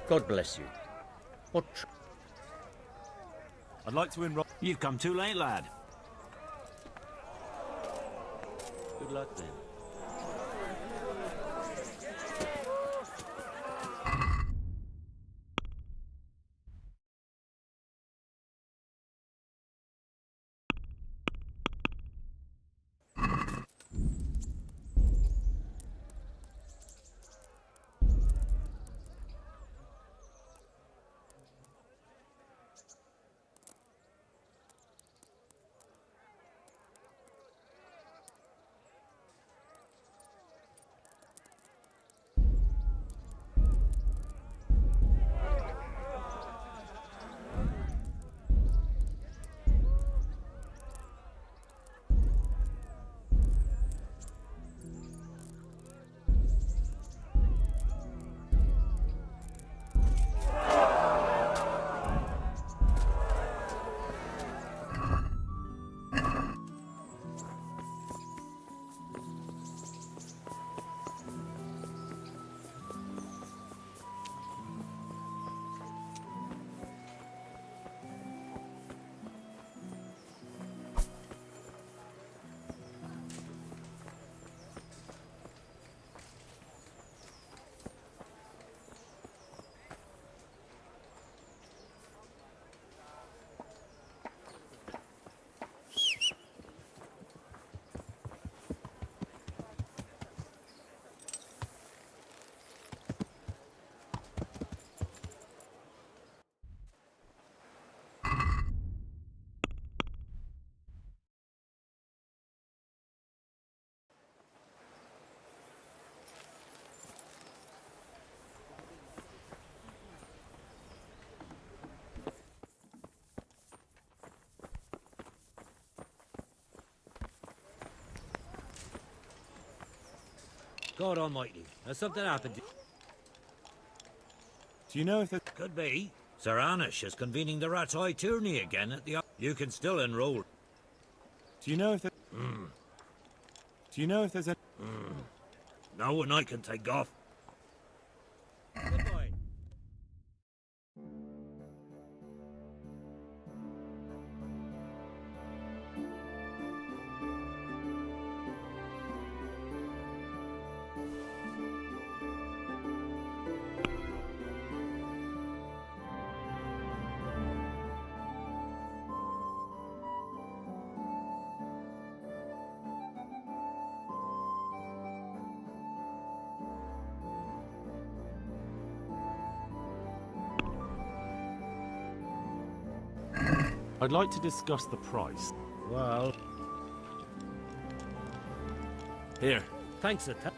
God bless you. What? I'd like to enroll. You've come too late, lad. Good luck then. God almighty, has something happened? Do you know if it... Could be. Sir Anish is convening the Rat's Eye tourney again at the... You can still enroll. Do you know if it... Do you know if there's a... No one I can take off. Goodbye. I'd like to discuss the price. Well, Here. thanks a ton.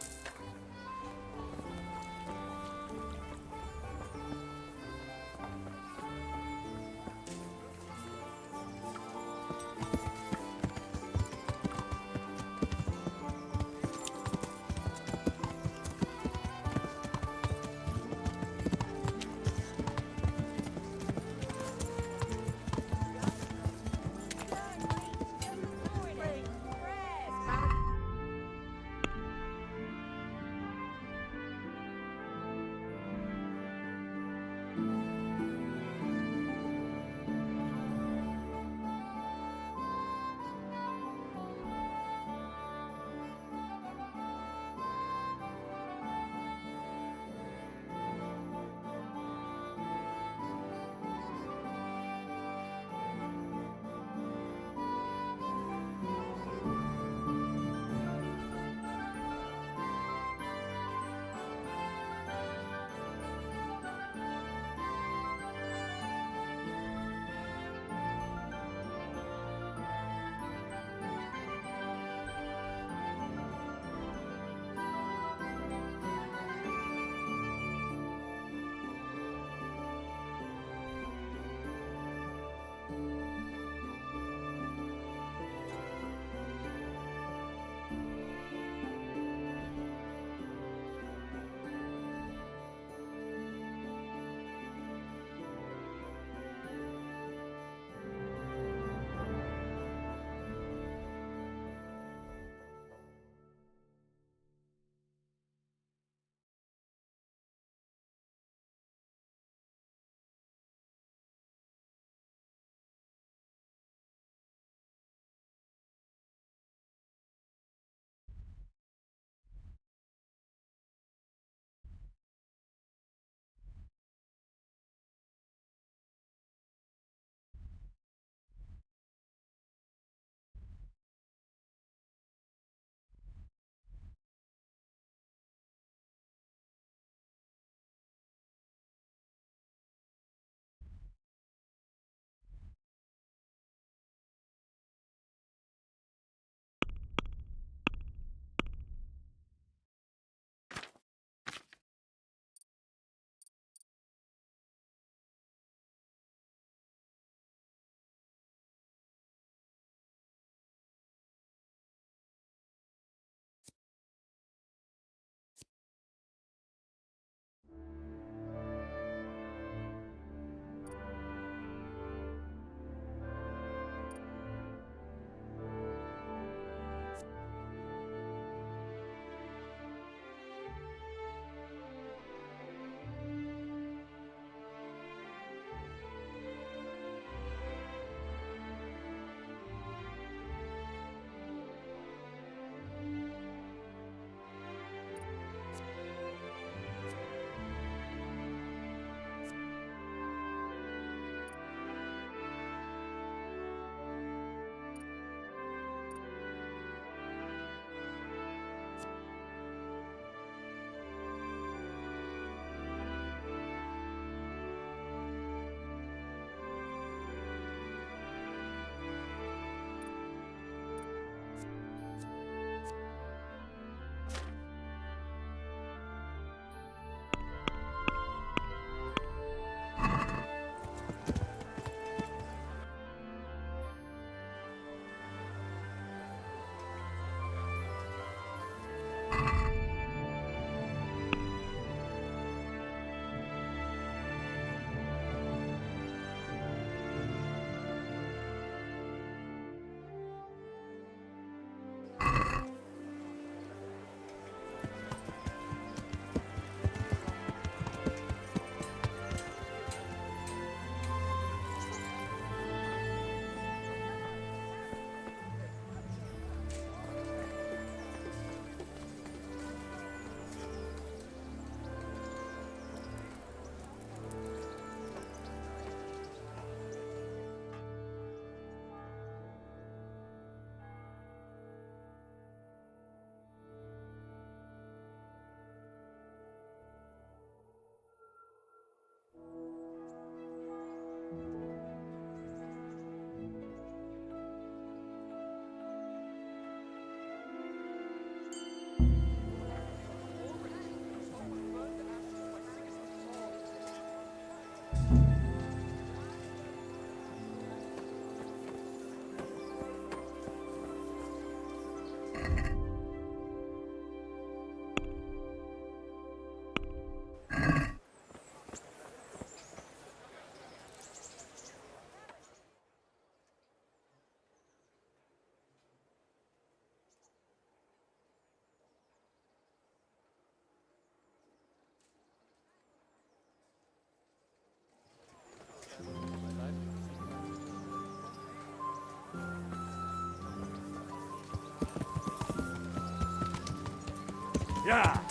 Yeah.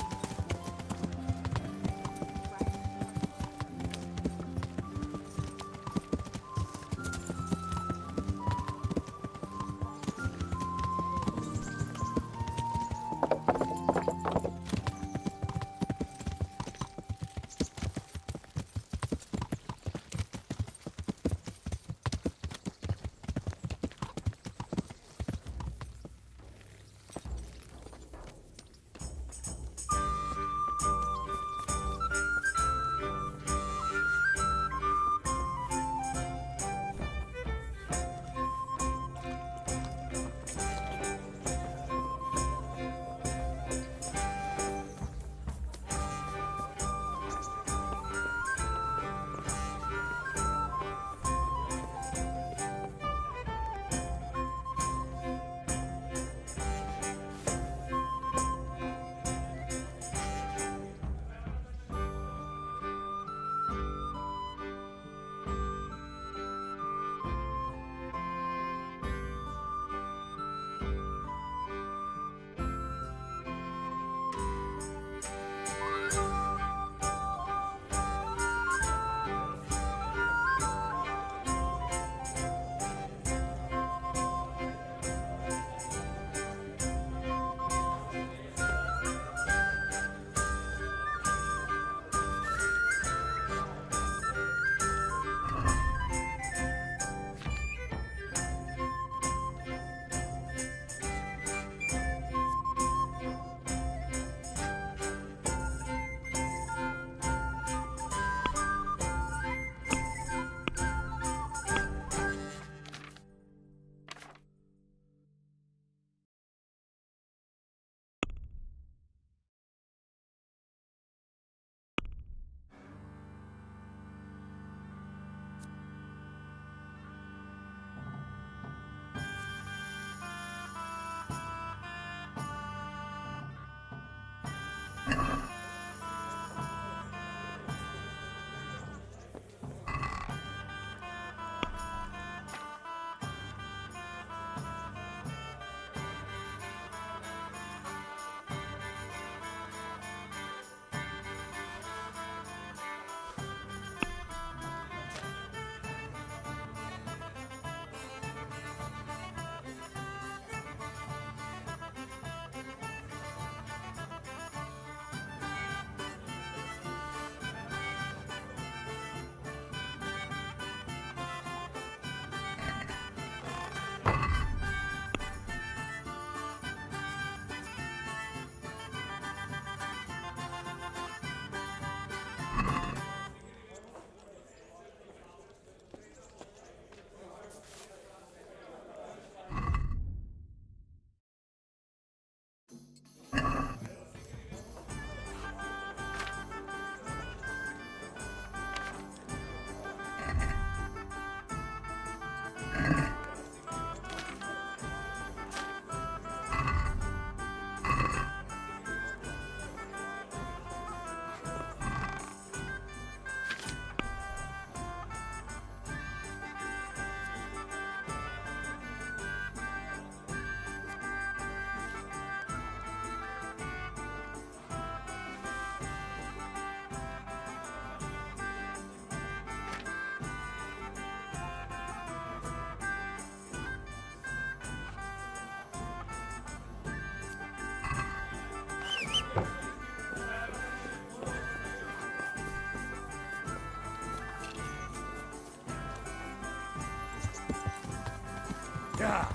Yeah.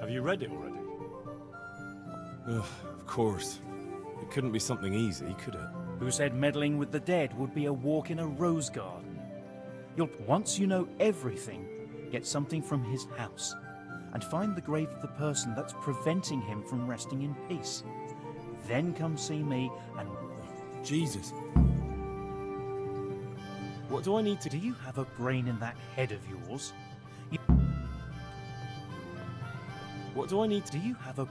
Have you read it already? Ugh, of course. It couldn't be something easy, could it? Who said meddling with the dead would be a walk in a rose garden? Once you know everything, get something from his house. and find the grave of the person that's preventing him from resting in peace. Then come see me and... Jesus. What do I need to... Do you have a brain in that head of yours? What do I need to... Do you have a...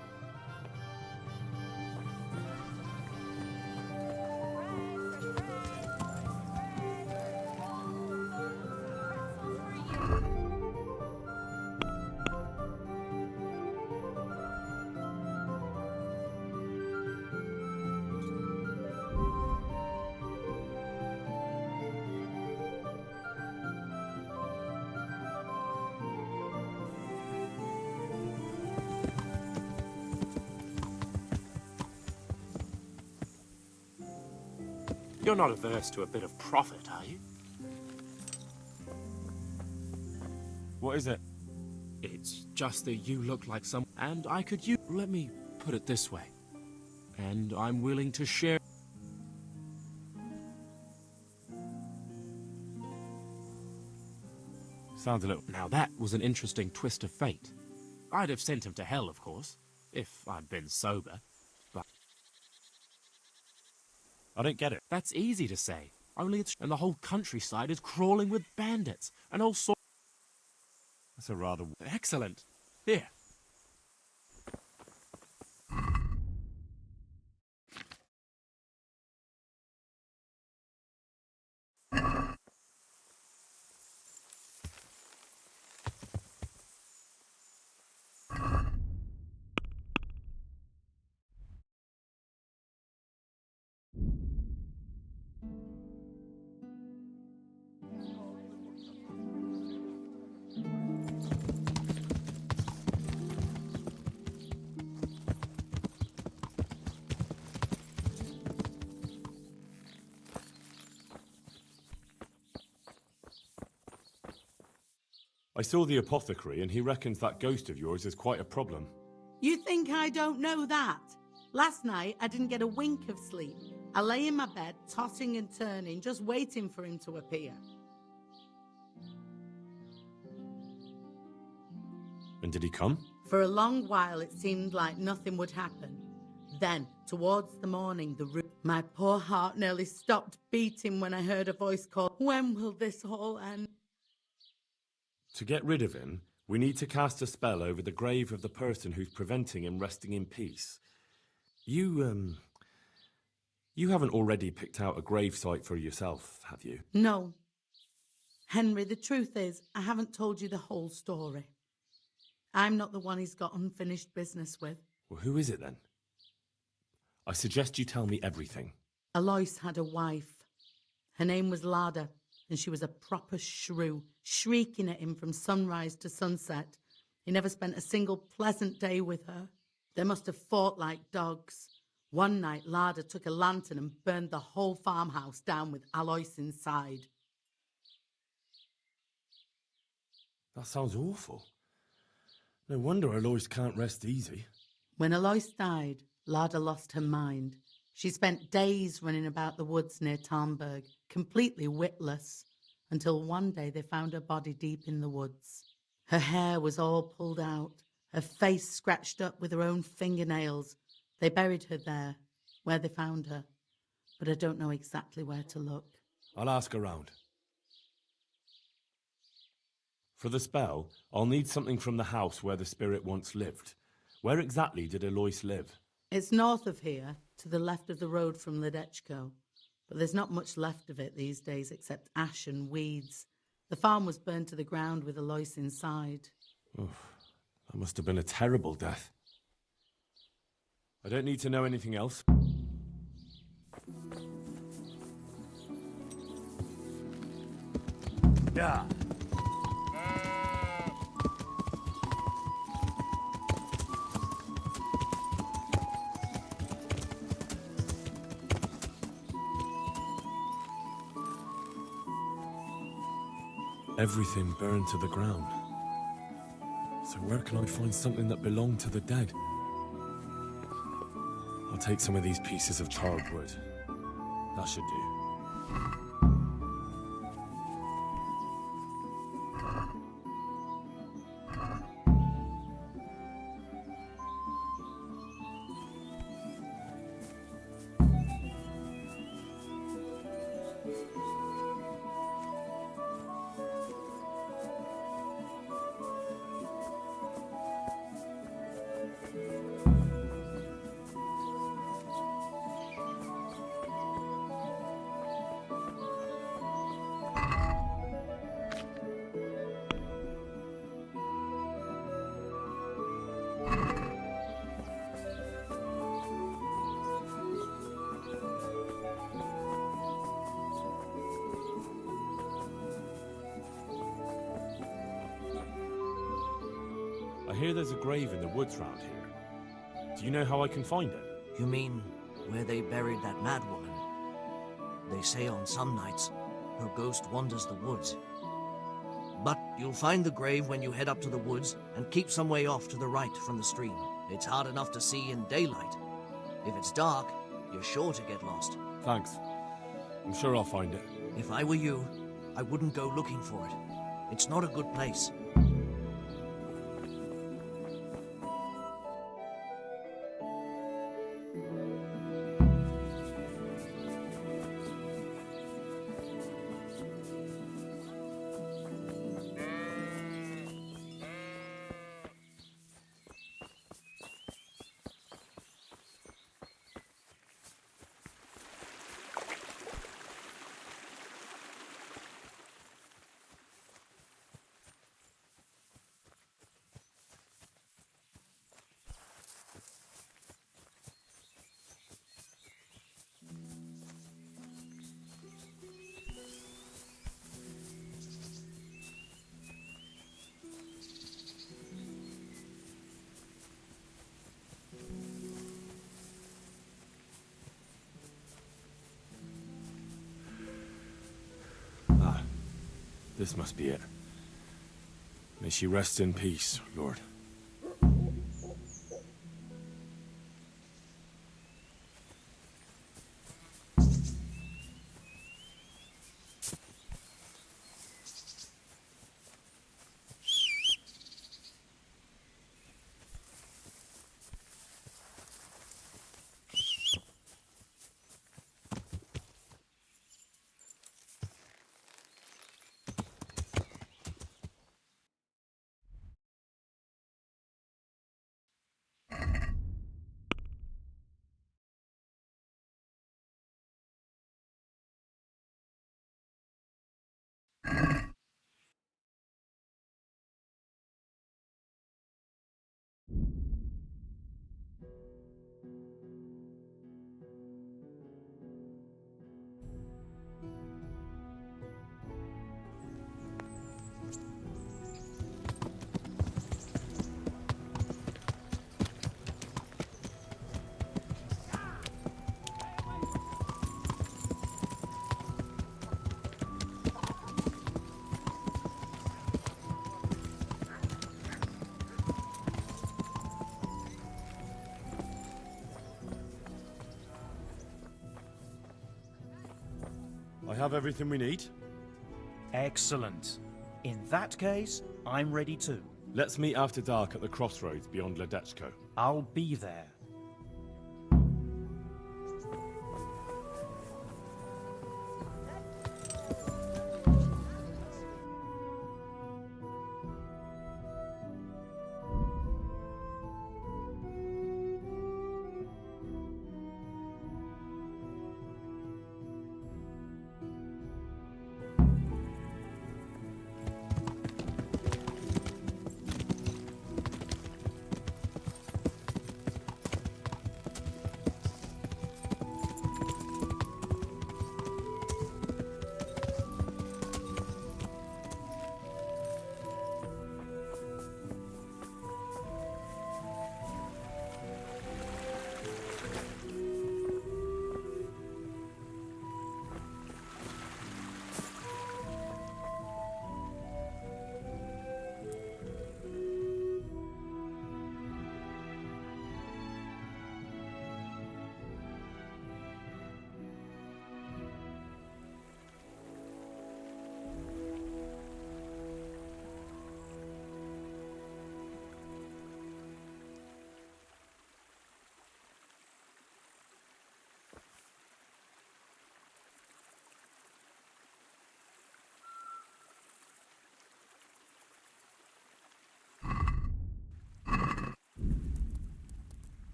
You're not averse to a bit of profit, are you? What is it? It's just that you look like some... And I could use... Let me put it this way. And I'm willing to share... Sounds a little... Now that was an interesting twist of fate. I'd have sent him to hell, of course, if I'd been sober. But I don't get it. that's easy to say. Only it's... And the whole countryside is crawling with bandits and all sorts... That's a rather... Excellent. Here. I saw the apothecary and he reckons that ghost of yours is quite a problem. You think I don't know that? Last night, I didn't get a wink of sleep. I lay in my bed, tossing and turning, just waiting for him to appear. And did he come? For a long while, it seemed like nothing would happen. Then, towards the morning, my poor heart nearly stopped beating when I heard a voice call, "When will this all end?" To get rid of him, we need to cast a spell over the grave of the person who's preventing him resting in peace. You haven't already picked out a gravesite for yourself, have you? No. Henry, the truth is, I haven't told you the whole story. I'm not the one he's got unfinished business with. Well, who is it then? I suggest you tell me everything. Alois had a wife. Her name was Lada, and she was a proper shrew, shrieking at him from sunrise to sunset. He never spent a single pleasant day with her. They must have fought like dogs. One night, Lada took a lantern and burned the whole farmhouse down with Alois inside. That sounds awful. No wonder Alois can't rest easy. When Alois died, Lada lost her mind. She spent days running about the woods near Tarnberg, completely witless, until one day they found her body deep in the woods. Her hair was all pulled out, her face scratched up with her own fingernails. They buried her there, where they found her, but I don't know exactly where to look. I'll ask around. For the spell, I'll need something from the house where the spirit once lived. Where exactly did Alois live? It's north of here, to the left of the road from Ledechko, but there's not much left of it these days except ash and weeds. The farm was burned to the ground with Alois inside. Oof, that must have been a terrible death. I don't need to know anything else. Yeah. Everything burned to the ground. So where can I find something that belonged to the dead? I'll take some of these pieces of charred wood. That should do. I hear there's a grave in the woods round here. Do you know how I can find it? You mean where they buried that madwoman? They say on some nights, her ghost wanders the woods. But you'll find the grave when you head up to the woods and keep some way off to the right from the stream. It's hard enough to see in daylight. If it's dark, you're sure to get lost. Thanks. I'm sure I'll find it. If I were you, I wouldn't go looking for it. It's not a good place. This must be it. May she rest in peace, Lord. I have everything we need. Excellent. In that case, I'm ready too. Let's meet after dark at the crossroads beyond Ledechko. I'll be there.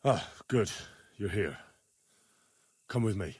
Ah, good. You're here. Come with me.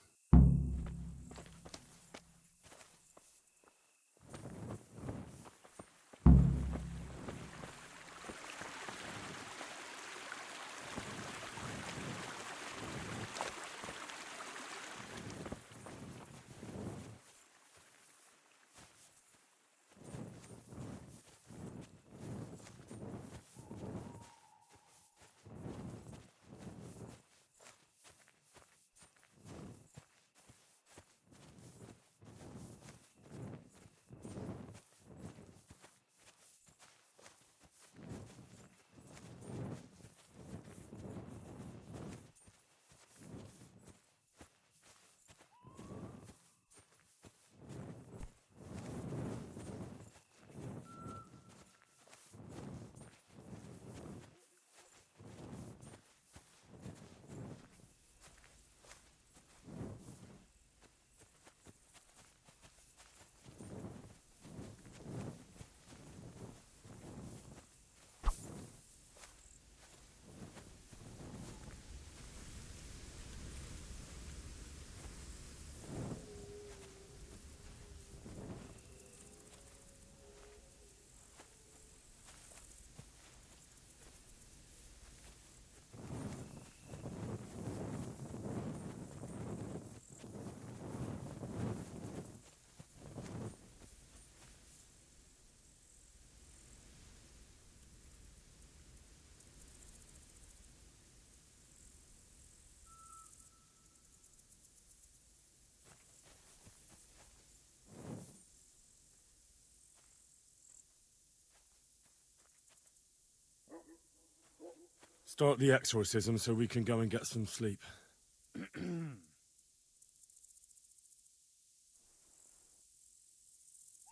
Start the exorcism so we can go and get some sleep.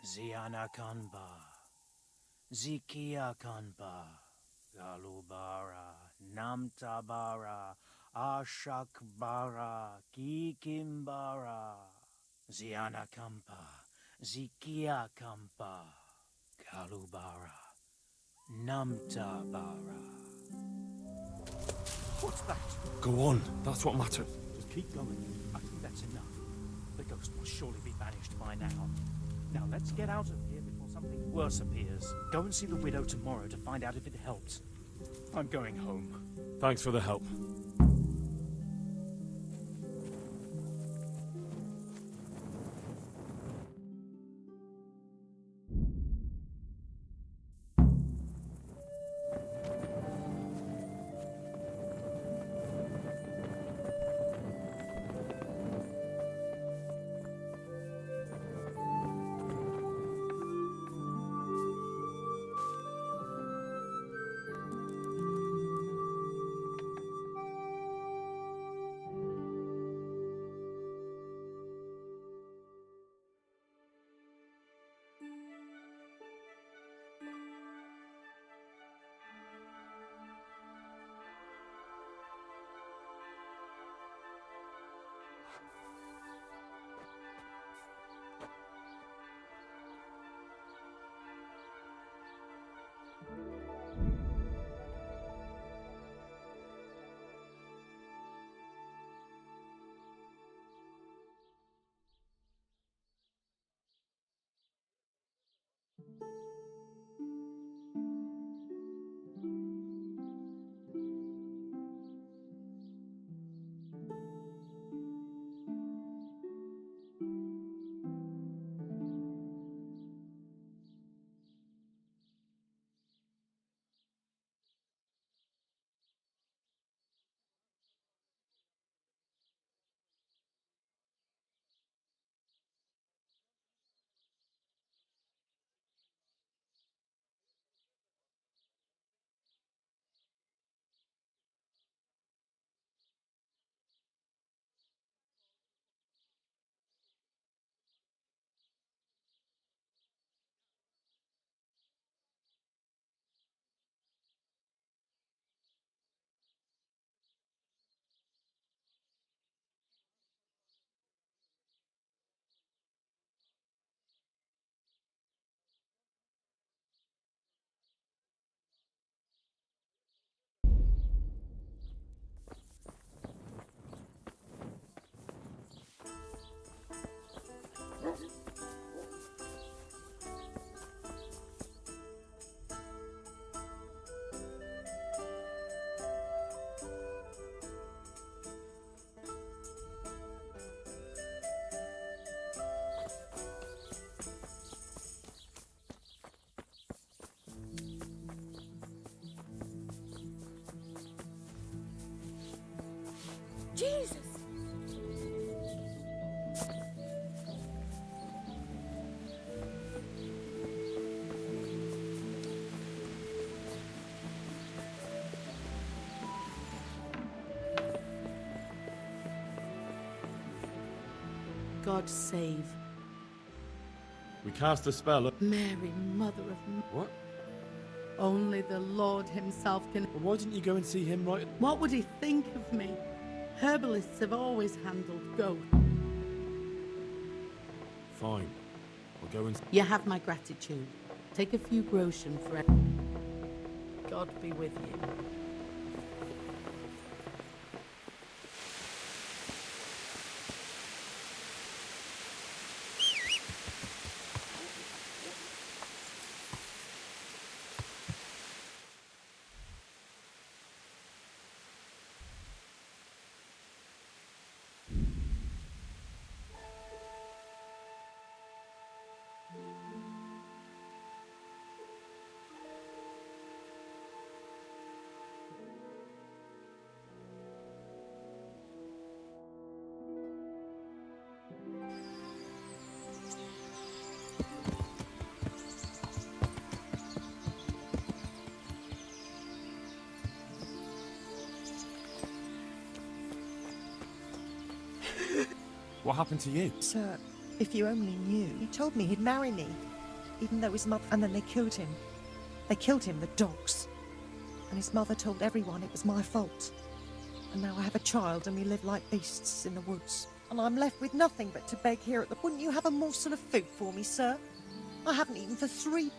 Ziana Kanba, Zikia Kanba, Galubara, Namtabara, Ashakbara, Kikimbara, Ziana Kampa, Zikia Kampa, Galubara, Namtabara. What's that? Go on, that's what matters. Just keep going. I think that's enough. The ghost will surely be banished by now. Now let's get out of here before something worse appears. Go and see the widow tomorrow to find out if it helps. I'm going home. Thanks for the help. Jesus! God save We cast a spell. Mary, Mother of... What? Only the Lord himself can... But why didn't you go and see him right... What would he think of me? Herbalists have always handled ghosts. Fine. I'll go and... You have my gratitude. Take a few groschen for it. God be with you. What happened to you? Sir, if you only knew. He told me he'd marry me, even though his mother... And then they killed him. They killed him, the dogs. And his mother told everyone it was my fault. And now I have a child and we live like beasts in the woods. And I'm left with nothing but to beg here at the... Wouldn't you have a morsel of food for me, sir? I haven't eaten for 3...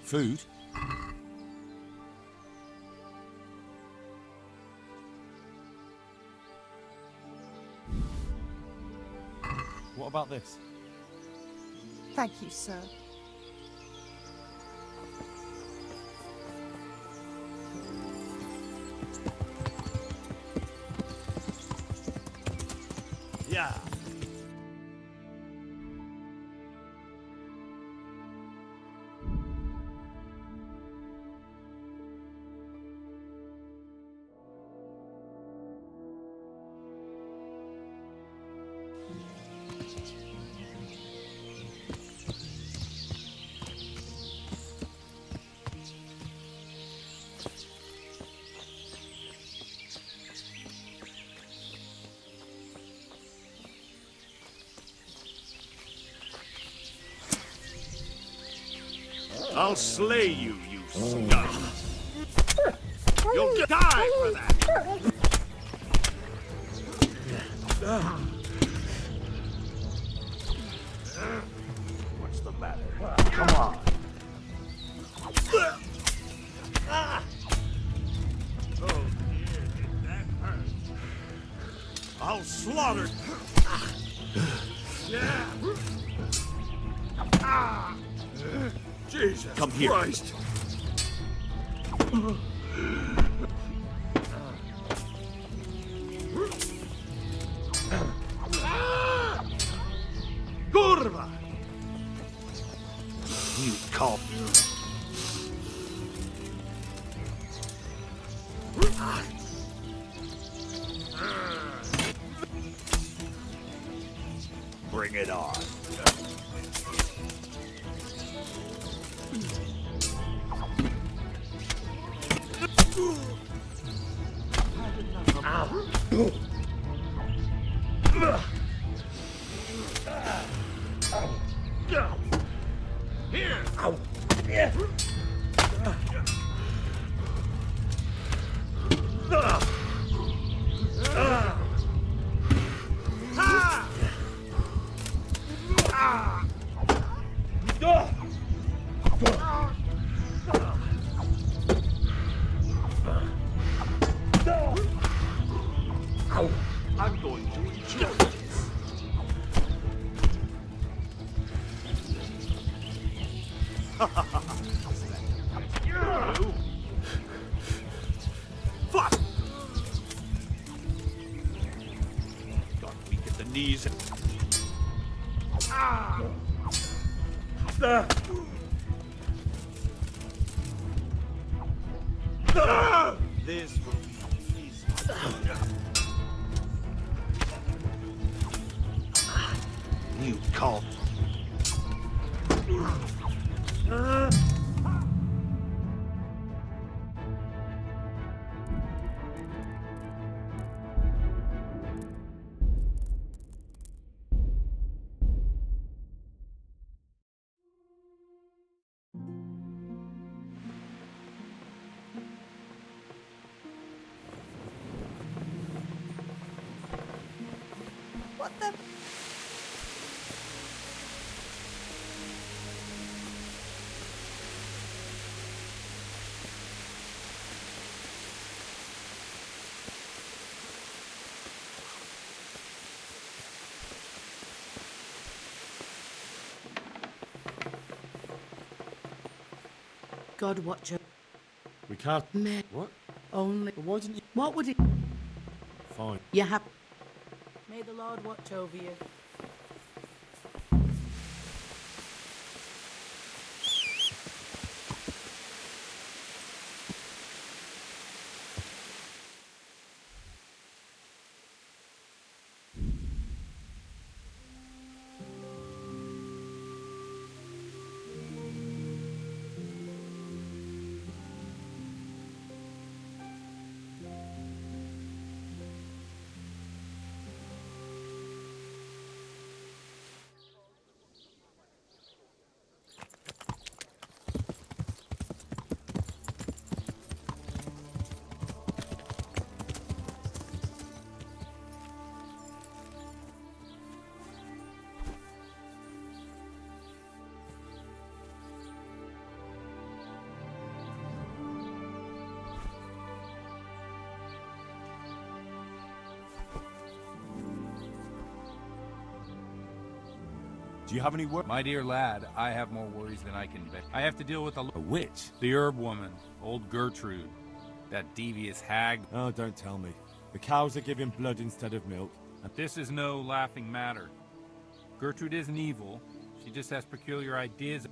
Food? What about this? Thank you, sir. Yeah. I'll slay you, you scum! You'll die for that! What's the matter? Come on! Oh dear, did that hurt? I'll slaughter... Yeah! Jesus Come here. Christ! Kurva! You call... Bring it on. Here! I'm going to enjoy this. Fuck! Got weak at the knees. This will be easy. You call. What the... God watch over. We can't... What? Only. But why didn't you... What would it... Fine. You have... May the Lord watch over you. Do you have any work? My dear lad, I have more worries than I can bear. I have to deal with A witch? the herb woman, old Gertrude. That devious hag. Oh, don't tell me. The cows are giving blood instead of milk. This is no laughing matter. Gertrude isn't evil. She just has peculiar ideas.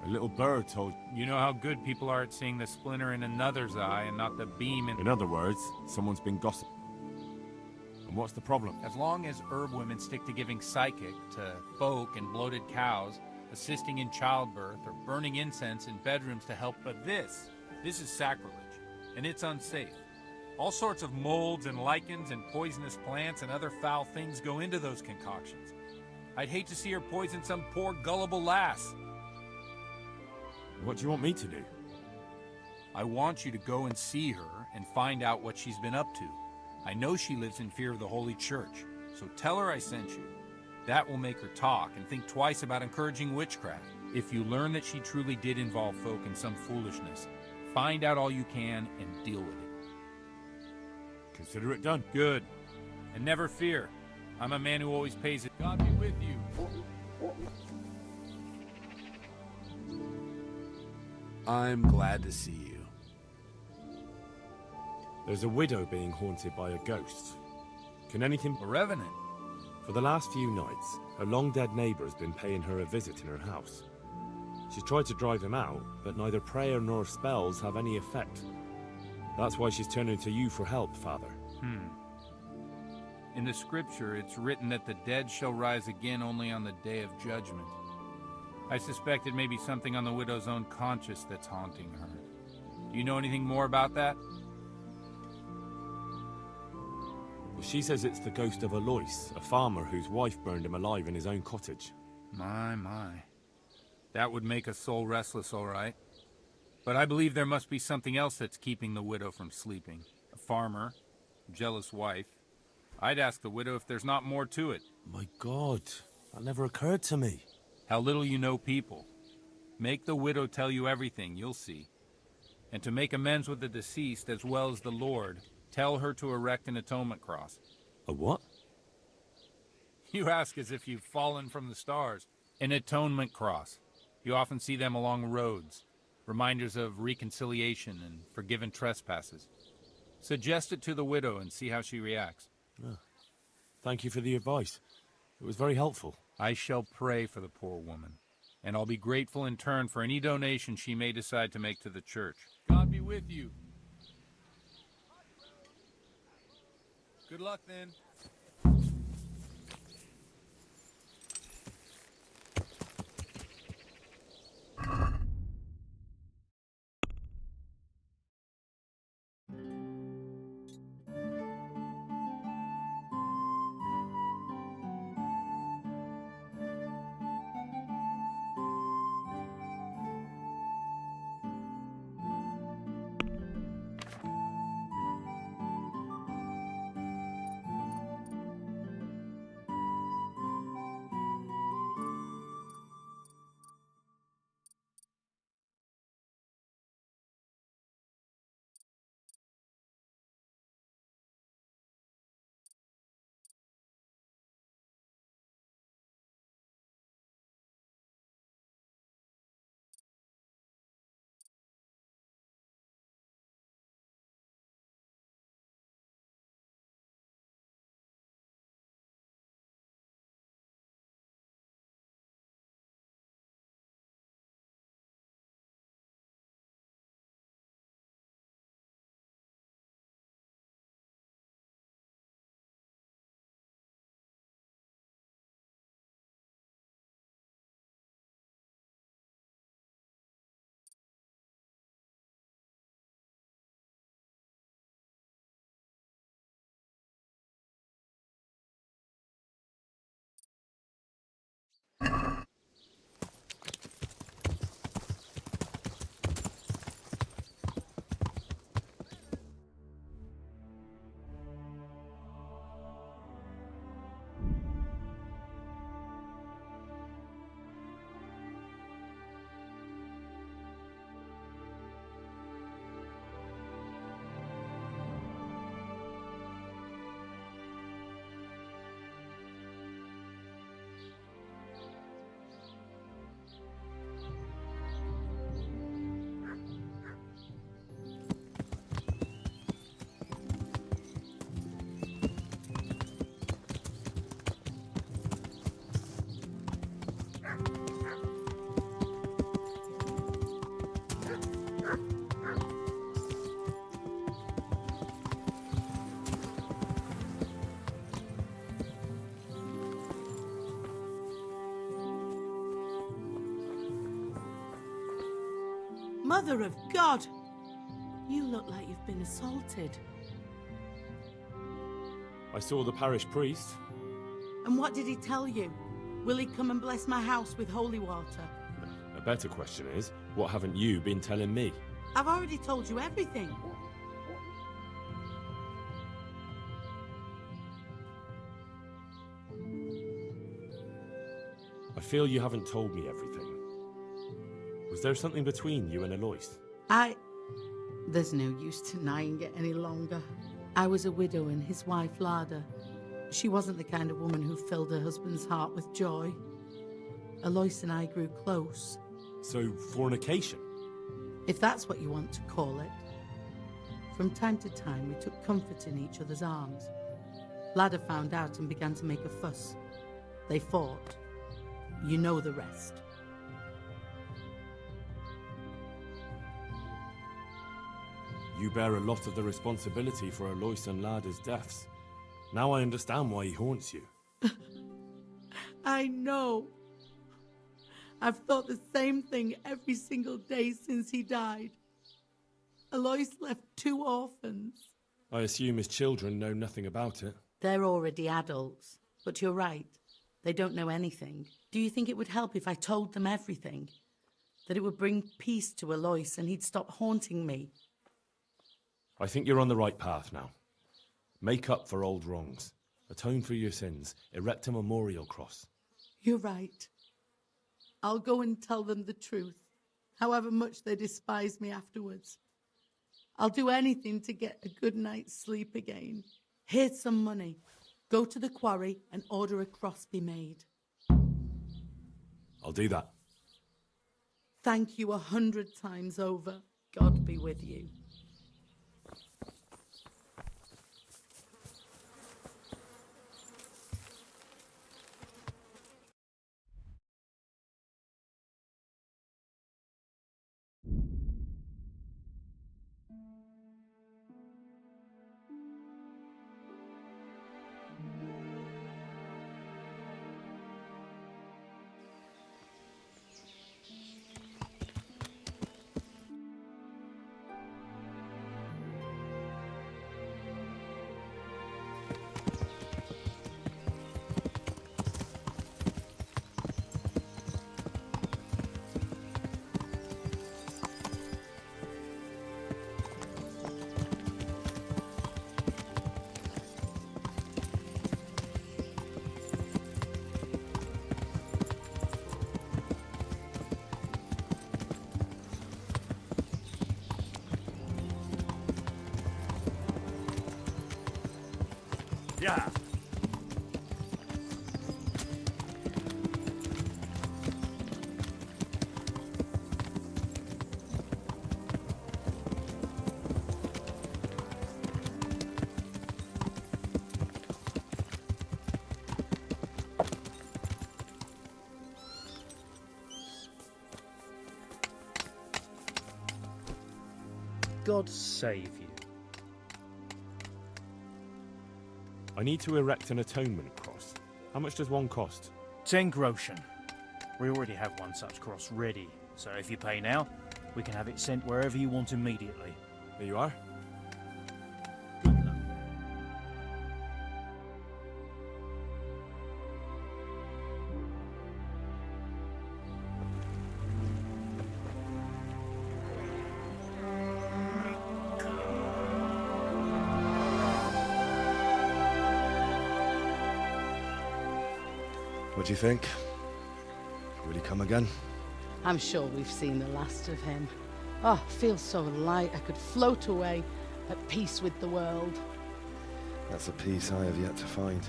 A little bird told... You know how good people are at seeing the splinter in another's eye and not the beam in... In other words, someone's been gossiping. And what's the problem? As long as herb women stick to giving psychic to folk and bloated cows, assisting in childbirth, or burning incense in bedrooms to help... But this is sacrilege, and it's unsafe. All sorts of molds and lichens and poisonous plants and other foul things go into those concoctions. I'd hate to see her poison some poor gullible lass. What do you want me to do? I want you to go and see her and find out what she's been up to. I know she lives in fear of the Holy Church, so tell her I sent you. That will make her talk and think twice about encouraging witchcraft. If you learn that she truly did involve folk in some foolishness, find out all you can and deal with it. Consider it done. Good. And never fear. I'm a man who always pays it. God be with you. I'm glad to see you. There's a widow being haunted by a ghost. Can anything... A revenant. For the last few nights, her long-dead neighbour's been paying her a visit in her house. She's tried to drive him out, but neither prayer nor spells have any effect. That's why she's turning to you for help, Father. In the scripture, it's written that the dead shall rise again only on the day of judgment. I suspect it may be something on the widow's own conscience that's haunting her. Do you know anything more about that? Well, she says it's the ghost of Alois, a farmer whose wife burned him alive in his own cottage. My. That would make a soul restless, all right. But I believe there must be something else that's keeping the widow from sleeping. A farmer, a jealous wife. I'd ask the widow if there's not more to it. My God, that never occurred to me. How little you know people. Make the widow tell you everything, you'll see. And to make amends with the deceased as well as the Lord, tell her to erect an atonement cross. A what? You ask as if you've fallen from the stars. An atonement cross. You often see them along roads. Reminders of reconciliation and forgiven trespasses. Suggest it to the widow and see how she reacts. Oh, thank you for the advice. It was very helpful. I shall pray for the poor woman, and I'll be grateful in turn for any donation she may decide to make to the church. God be with you. Good luck, then. Mother of God! You look like you've been assaulted. I saw the parish priest. And what did he tell you? Will he come and bless my house with holy water? A better question is, what haven't you been telling me? I've already told you everything. I feel you haven't told me everything. Was there something between you and Alois? There's no use denying it any longer. I was a widow and his wife Lada. She wasn't the kind of woman who filled her husband's heart with joy. Alois and I grew close. So, fornication? If that's what you want to call it. From time to time, we took comfort in each other's arms. Lada found out and began to make a fuss. They fought. You know the rest. You bear a lot of the responsibility for Alois and Lada's deaths. Now I understand why he haunts you. I know. I've thought the same thing every single day since he died. Alois left 2 orphans. I assume his children know nothing about it. They're already adults. But you're right. They don't know anything. Do you think it would help if I told them everything? That it would bring peace to Alois and he'd stop haunting me? I think you're on the right path now. Make up for old wrongs. Atone for your sins. Erect a memorial cross. You're right. I'll go and tell them the truth, however much they despise me afterwards. I'll do anything to get a good night's sleep again. Here's some money. Go to the quarry and order a cross be made. I'll do that. Thank you 100 times over. God be with you. Yeah. God save you. I need to erect an atonement cross. How much does one cost? 10 groschen. We already have one such cross ready, so if you pay now, we can have it sent wherever you want immediately. There you are. Good luck. What do you think? Will he come again? I'm sure we've seen the last of him. Oh, feels so light I could float away at peace with the world. That's a peace I have yet to find.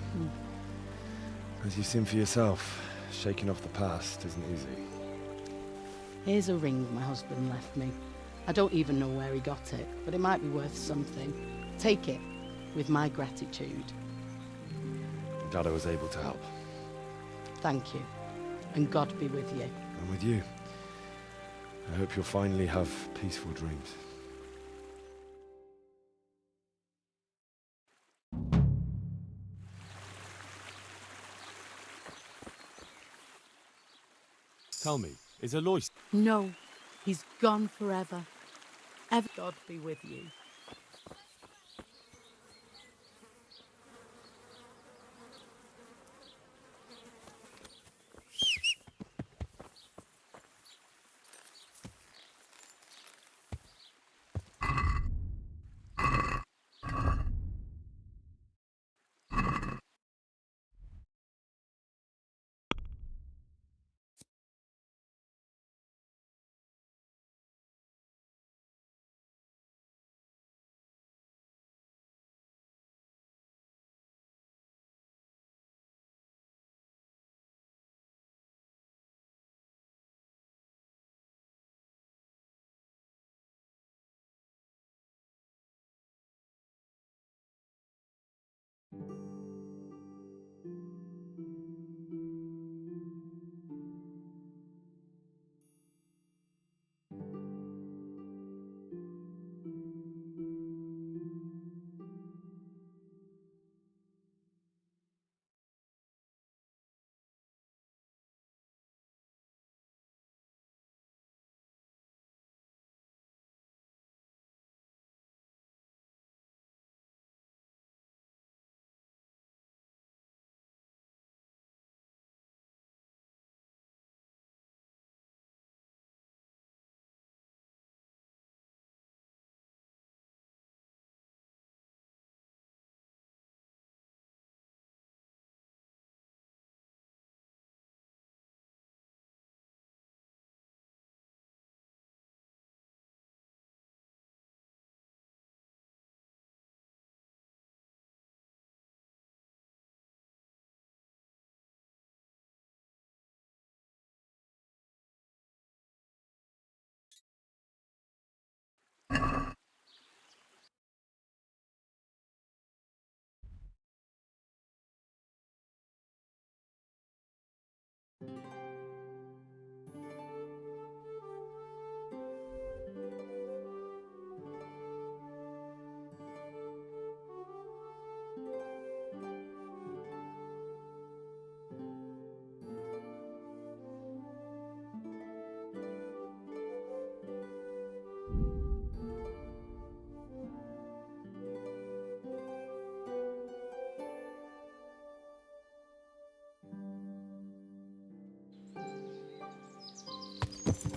As you've seen for yourself, shaking off the past isn't easy. Here's a ring my husband left me. I don't even know where he got it, but it might be worth something. Take it, with my gratitude. I'm glad I was able to help. Thank you, and God be with you. And with you. I hope you'll finally have peaceful dreams. Tell me, is Alois... No, He's gone forever. Ever God be with you.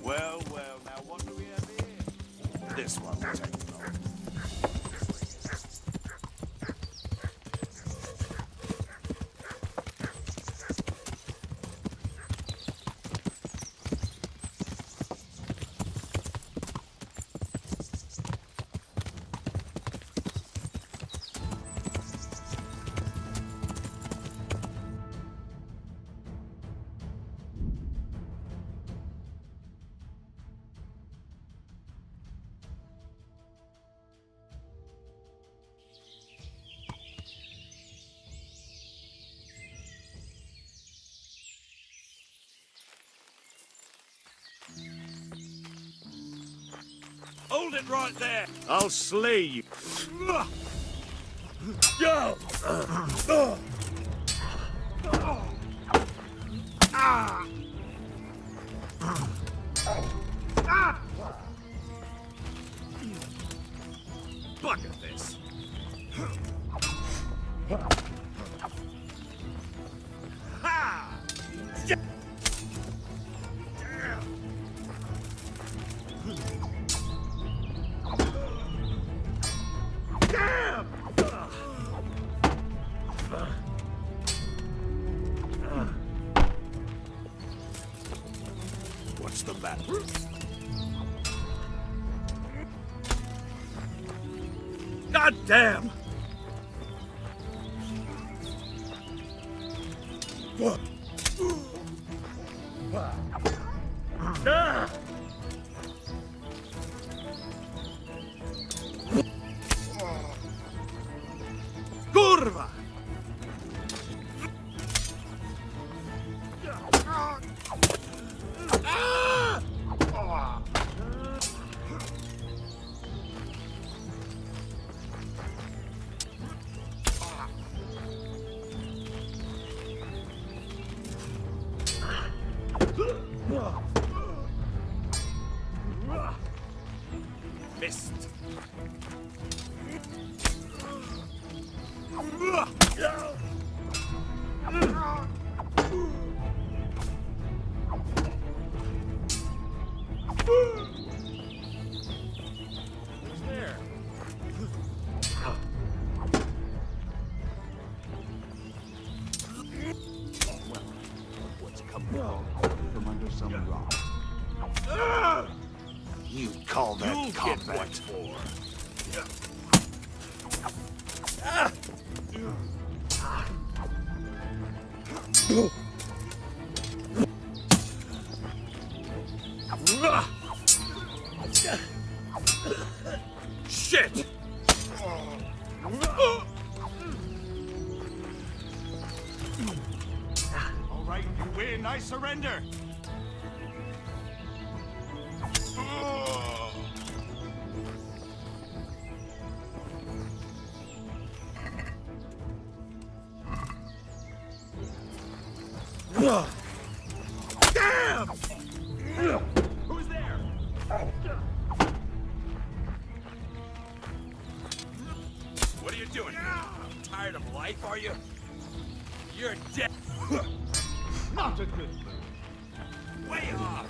Well, well, now what do we have here? This one will take long. Hold it right there! I'll slay you! Go! Bugger this! Ha! What's the matter? God damn! What? Ah! Kurwa! call that You'll combat? get what for. Shit! All right, you win. I surrender. Damn! Who's there? What are you doing? Tired of life, are you? You're dead. Not a good move. Way off.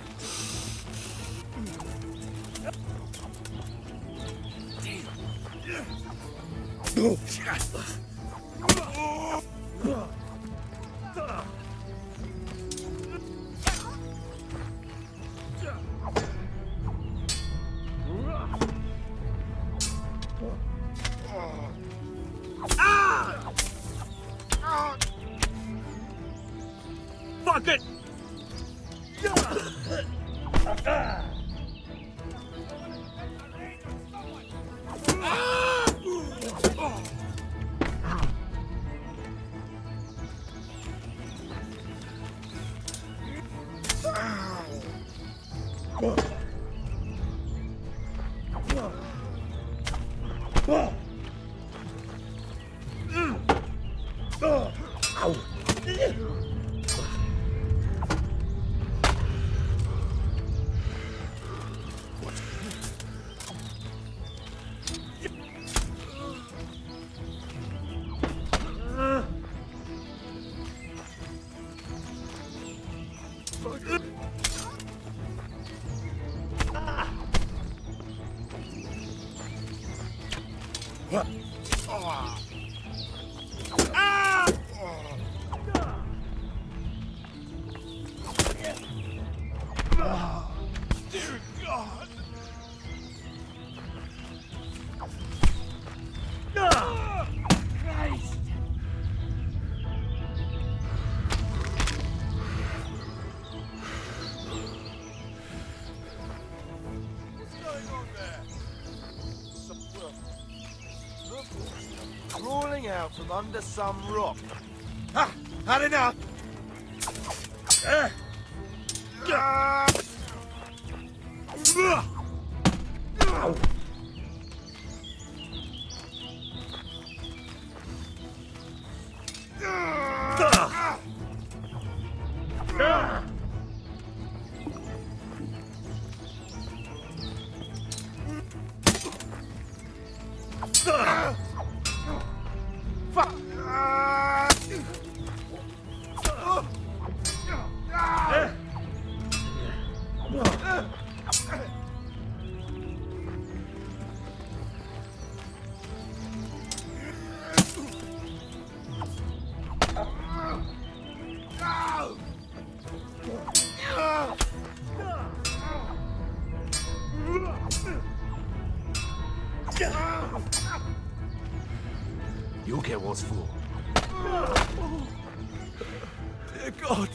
Fuck it! Dear God! Christ! What's going on there? Look, crawling out from under some rock. Ha! Had enough! You'll get what's for. Dear God!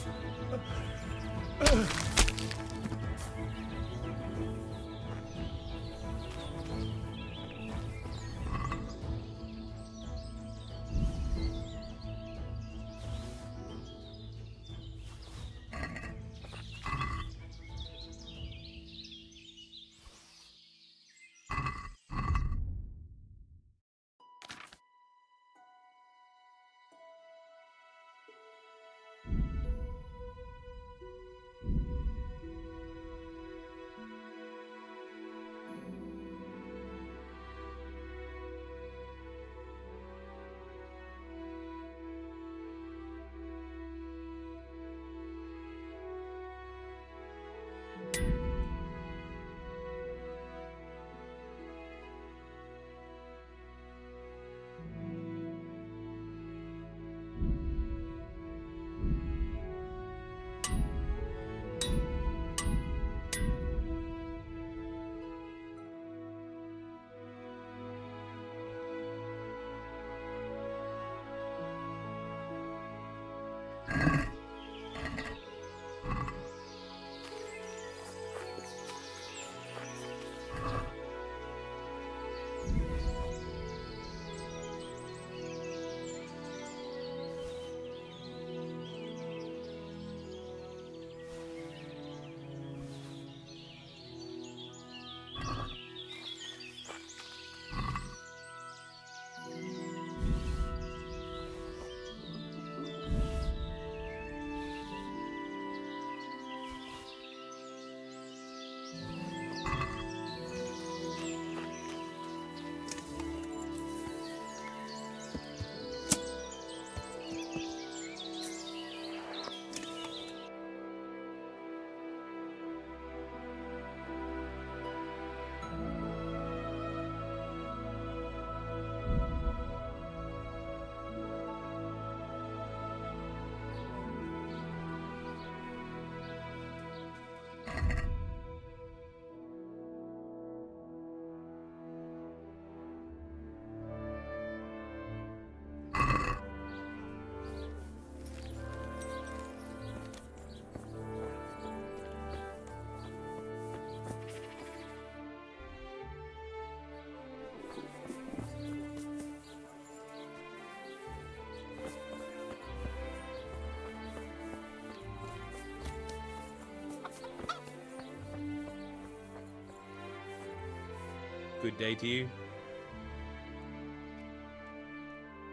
Good day to you.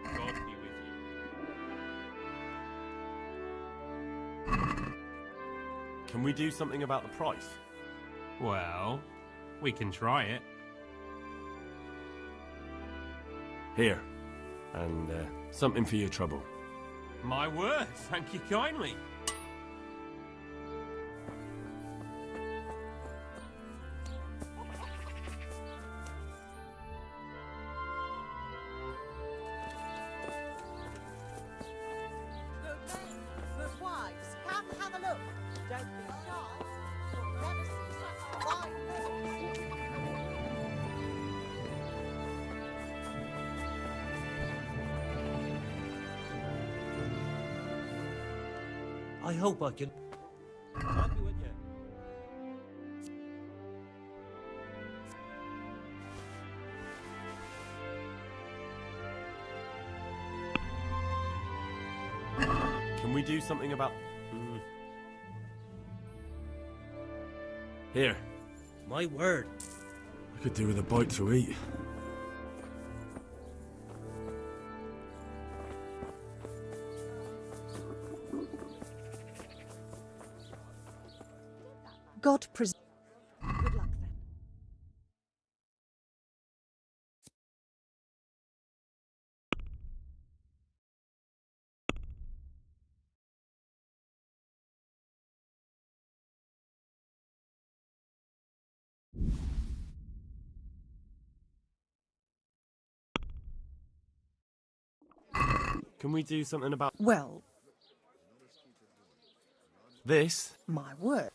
God be with you. Can we do something about the price? Well, we can try it. Here. And something for your trouble. My word, thank you kindly. Good wives, come have a look. Don't be shy. You'll never see such fine I hope I can. I'll be with you. Can we do something about... Here. My word. I could do with a bite to eat. God pres... Good luck then. Can we do something about... Well, this? my word.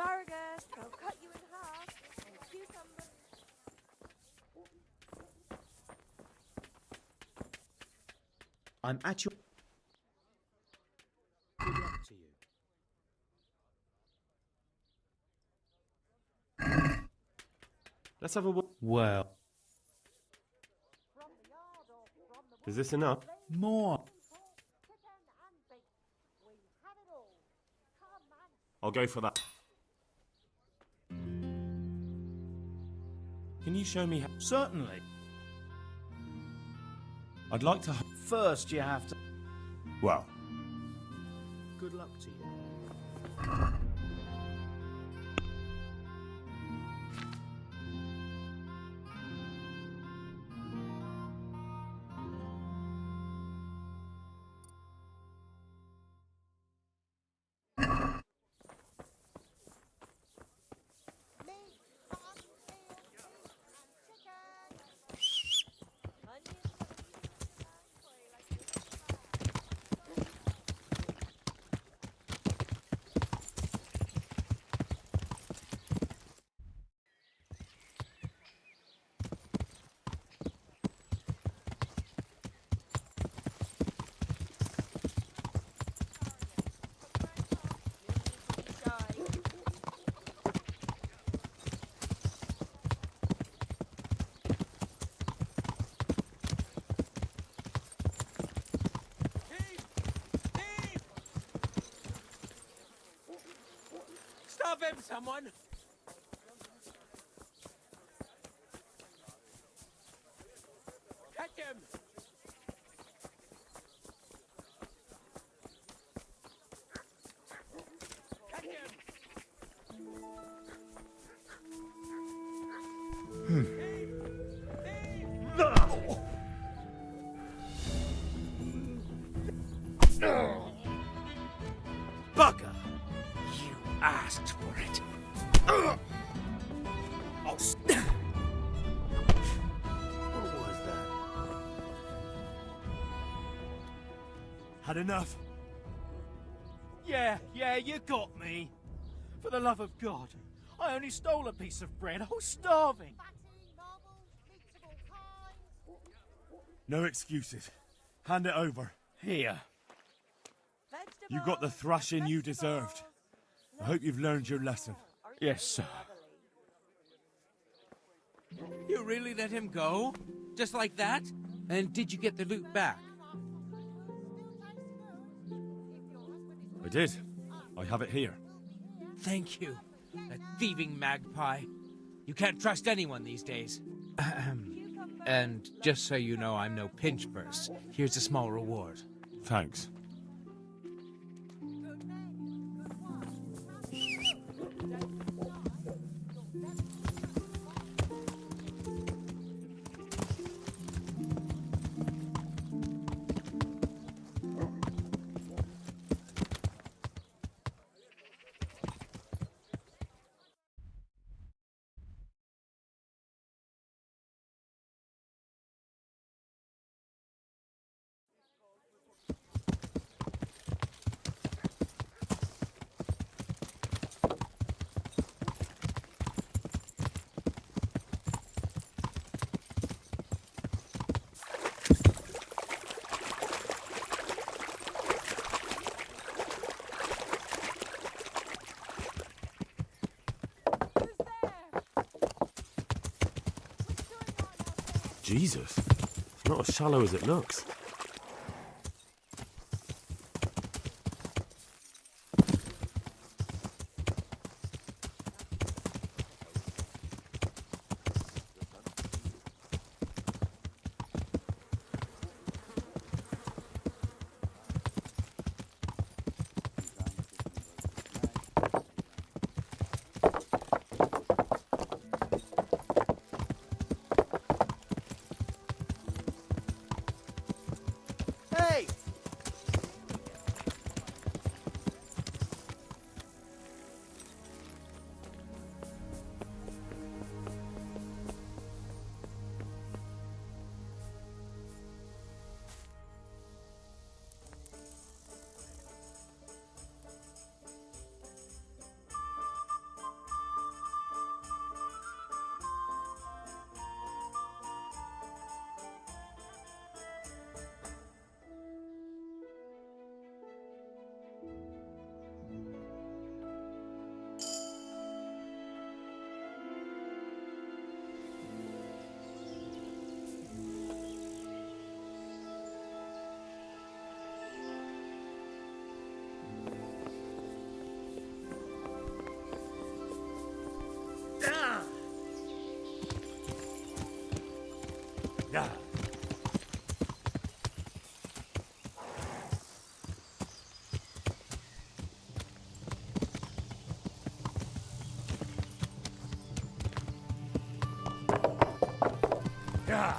Asparagus, I'll cut you in half. And cucumber. I'm at your... Good luck to you. Let's have a... Well. Is this enough? More. I'll go for that. Can you show me how... Certainly. I'd like to... First, you have to. Well, Good luck to you. Stop him, someone! Catch him! Catch him! Bugger! You asked for it. Oh, what was that? had enough. Yeah, you got me. For the love of God, I only stole a piece of bread. I was starving. No excuses. Hand it over. Here. You got the thrashing you deserved. I hope you've learned your lesson. Yes, sir. You really let him go? Just like that? And did you get the loot back? I did. I have it here. Thank you. That thieving magpie. You can't trust anyone these days. And just so you know, I'm no pinch purse. Here's a small reward. Thanks. Jesus, it's not as shallow as it looks. Hey! Yeah. Yeah.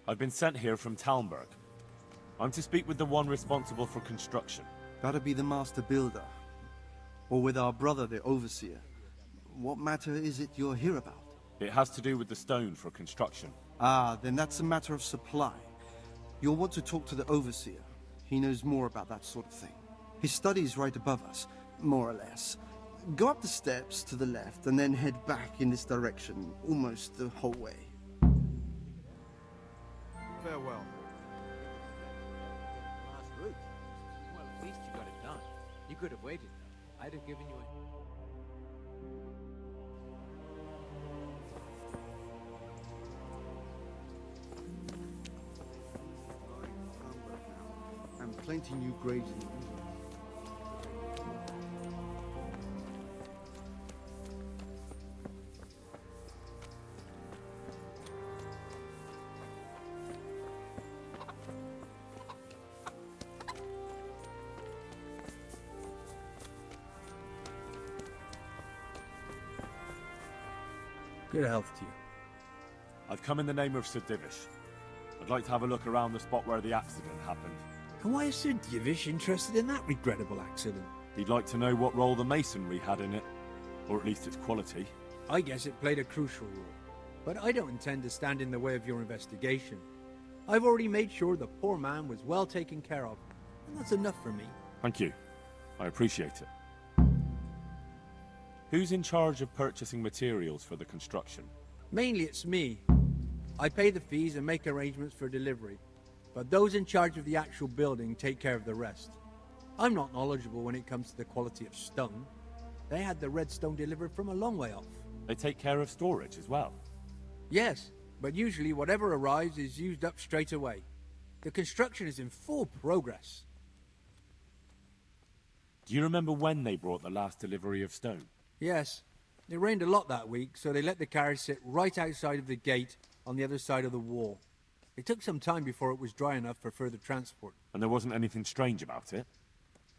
I've been sent here from Talmberg. I'm to speak with the one responsible for construction. Gotta be the master builder. Or with our brother, the overseer. What matter is it you're here about? It has to do with the stone for construction. Ah, then that's a matter of supply. You'll want to talk to the overseer. He knows more about that sort of thing. His study's right above us, more or less. Go up the steps to the left and then head back in this direction, almost the whole way. Farewell. Last route. Well, at least you got it done. You could have waited, though. I'd have given you a... And plenty new graves in the ruins. Good health to you. I've come in the name of Sir Divish. I'd like to have a look around the spot where the accident happened. And why is Sir Divish interested in that regrettable accident? He'd like to know what role the masonry had in it, or at least its quality. I guess it played a crucial role. But I don't intend to stand in the way of your investigation. I've already made sure the poor man was well taken care of, and that's enough for me. Thank you. I appreciate it. Who's in charge of purchasing materials for the construction? Mainly it's me. I pay the fees and make arrangements for delivery, but those in charge of the actual building take care of the rest. I'm not knowledgeable when it comes to the quality of stone. They had the red stone delivered from a long way off. They take care of storage as well? Yes, but usually whatever arrives is used up straight away. The construction is in full progress. Do you remember when they brought the last delivery of stone? Yes. It rained a lot that week, so they let the carriage sit right outside of the gate on the other side of the wall. It took some time before it was dry enough for further transport. And there wasn't anything strange about it?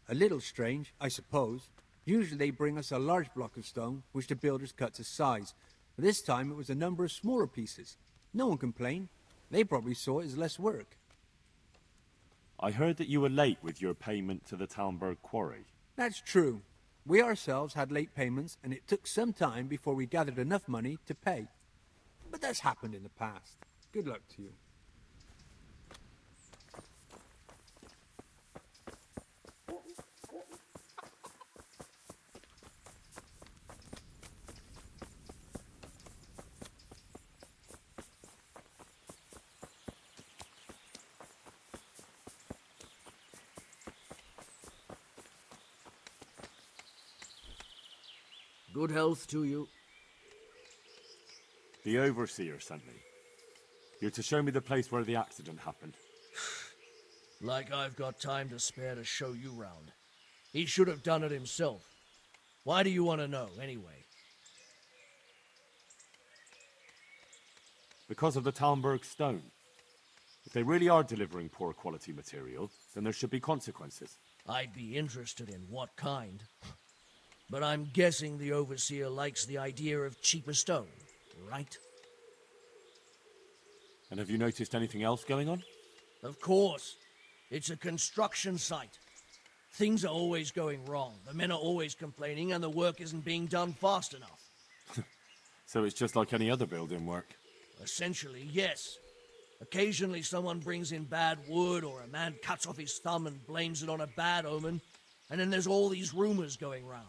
A little strange, I suppose. Usually they bring us a large block of stone, which the builders cut to size. But this time it was a number of smaller pieces. No one complained. They probably saw it as less work. I heard that you were late with your payment to the Talmberg quarry. That's true. We ourselves had late payments, and it took some time before we gathered enough money to pay. But that's happened in the past. Good luck to you. Good health to you. The Overseer sent me. You're to show me the place where the accident happened. Like I've got time to spare to show you round. He should have done it himself. Why do you want to know, anyway? Because of the Talmberg stone. If they really are delivering poor quality material, then there should be consequences. I'd be interested in what kind. But I'm guessing the Overseer likes the idea of cheaper stone, right? And have you noticed anything else going on? Of course. It's a construction site. Things are always going wrong. The men are always complaining, and the work isn't being done fast enough. So it's just like any other building work? Essentially, yes. Occasionally someone brings in bad wood, or a man cuts off his thumb and blames it on a bad omen, and then there's all these rumors going round.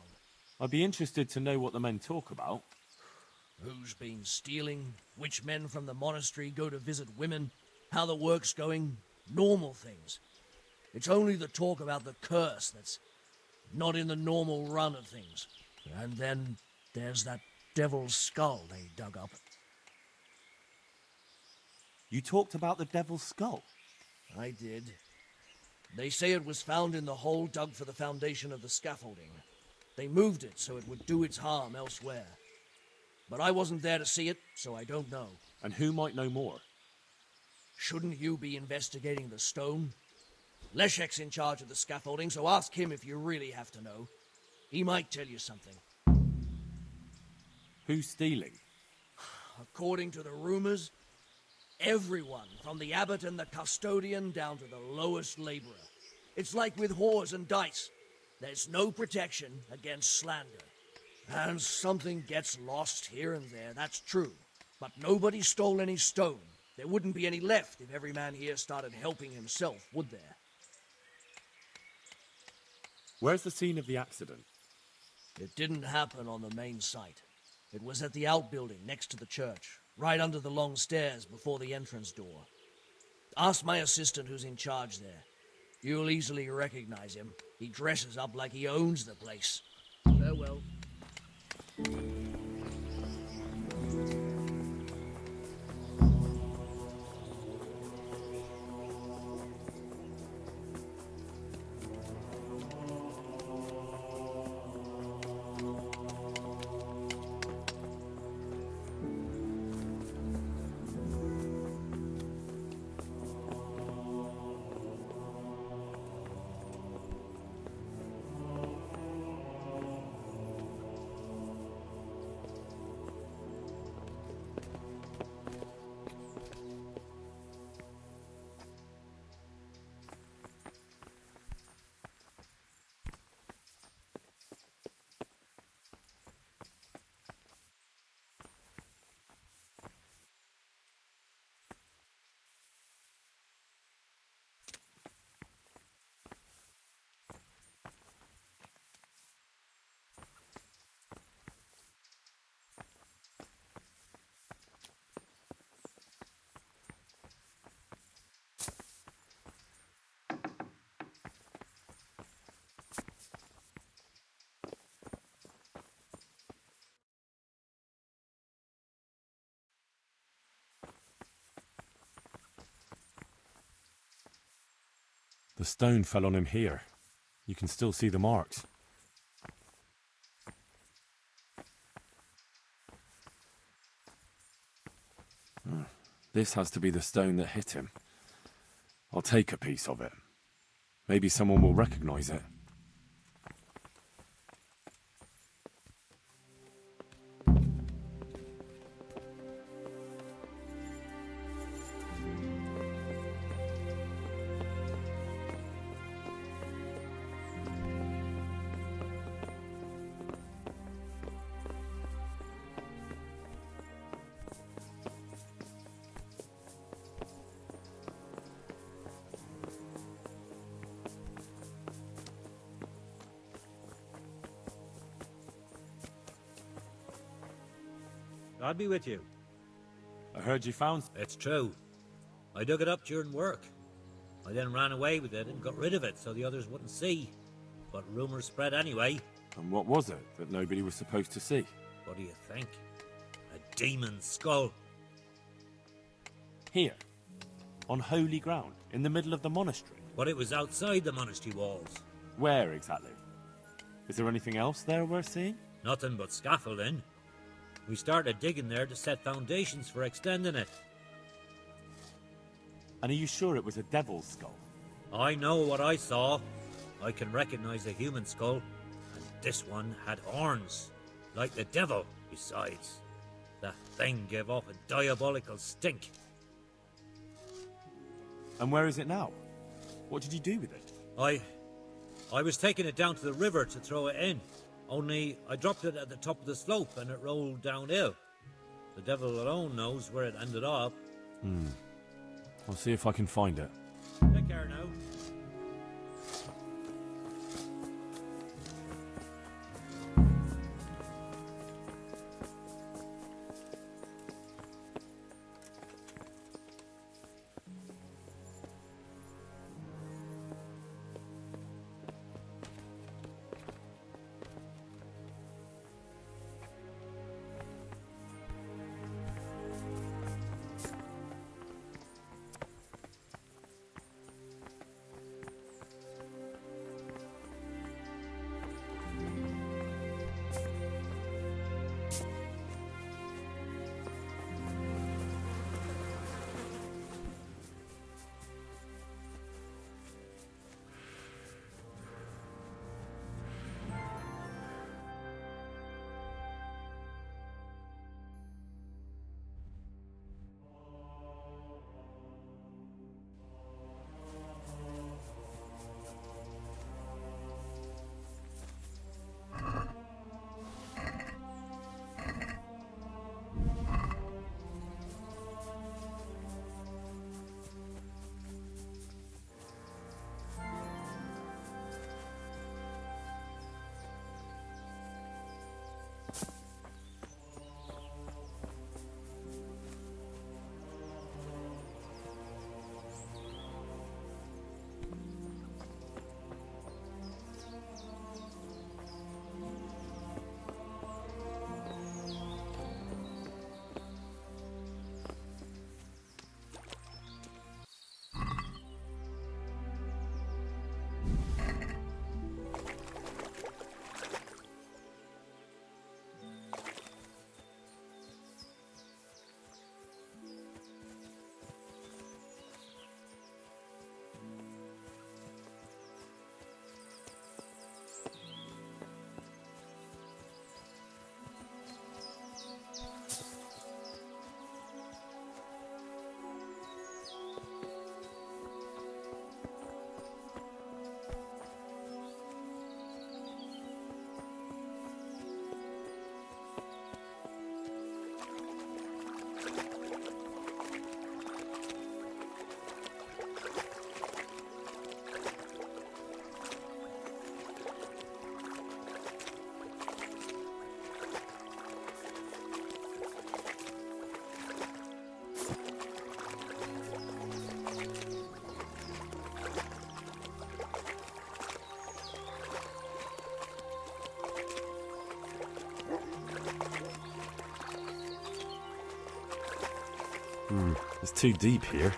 I'd be interested to know what the men talk about. Who's been stealing, which men from the monastery go to visit women, how the work's going, normal things. It's only the talk about the curse that's not in the normal run of things. And then there's that devil's skull they dug up. You talked about the devil's skull? I did. They say it was found in the hole dug for the foundation of the scaffolding. They moved it so it would do its harm elsewhere. But I wasn't there to see it, so I don't know. And who might know more? Shouldn't you be investigating the stone? Leszek's in charge of the scaffolding, so ask him if you really have to know. He might tell you something. Who's stealing? According to the rumors, everyone, from the abbot and the custodian down to the lowest laborer. It's like with whores and dice. There's no protection against slander. And something gets lost here and there, that's true. But nobody stole any stone. There wouldn't be any left if every man here started helping himself, would there? Where's the scene of the accident? It didn't happen on the main site. It was at the outbuilding next to the church, right under the long stairs before the entrance door. Ask my assistant who's in charge there. You'll easily recognize him. He dresses up like he owns the place. Farewell. The stone fell on him here. You can still see the marks. This has to be the stone that hit him. I'll take a piece of it. Maybe someone will recognize it. I'll be with you. I heard you found... It's true. I dug it up during work. I then ran away with it and got rid of it so the others wouldn't see. But rumours spread anyway. And what was it that nobody was supposed to see? What do you think? A demon skull. Here? On holy ground? In the middle of the monastery? But it was outside the monastery walls. Where exactly? Is there anything else there worth seeing? Nothing but scaffolding. We started digging there to set foundations for extending it. And are you sure it was a devil's skull? I know what I saw. I can recognize a human skull. And this one had horns. Like the devil, besides. That thing gave off a diabolical stink. And where is it now? What did you do with it? I was taking it down to the river to throw it in. Only I dropped it at the top of the slope and it rolled downhill. The devil alone knows where it ended up. I'll see if I can find it. Take care now. It's too deep here.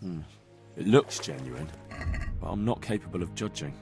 It looks genuine, but I'm not capable of judging.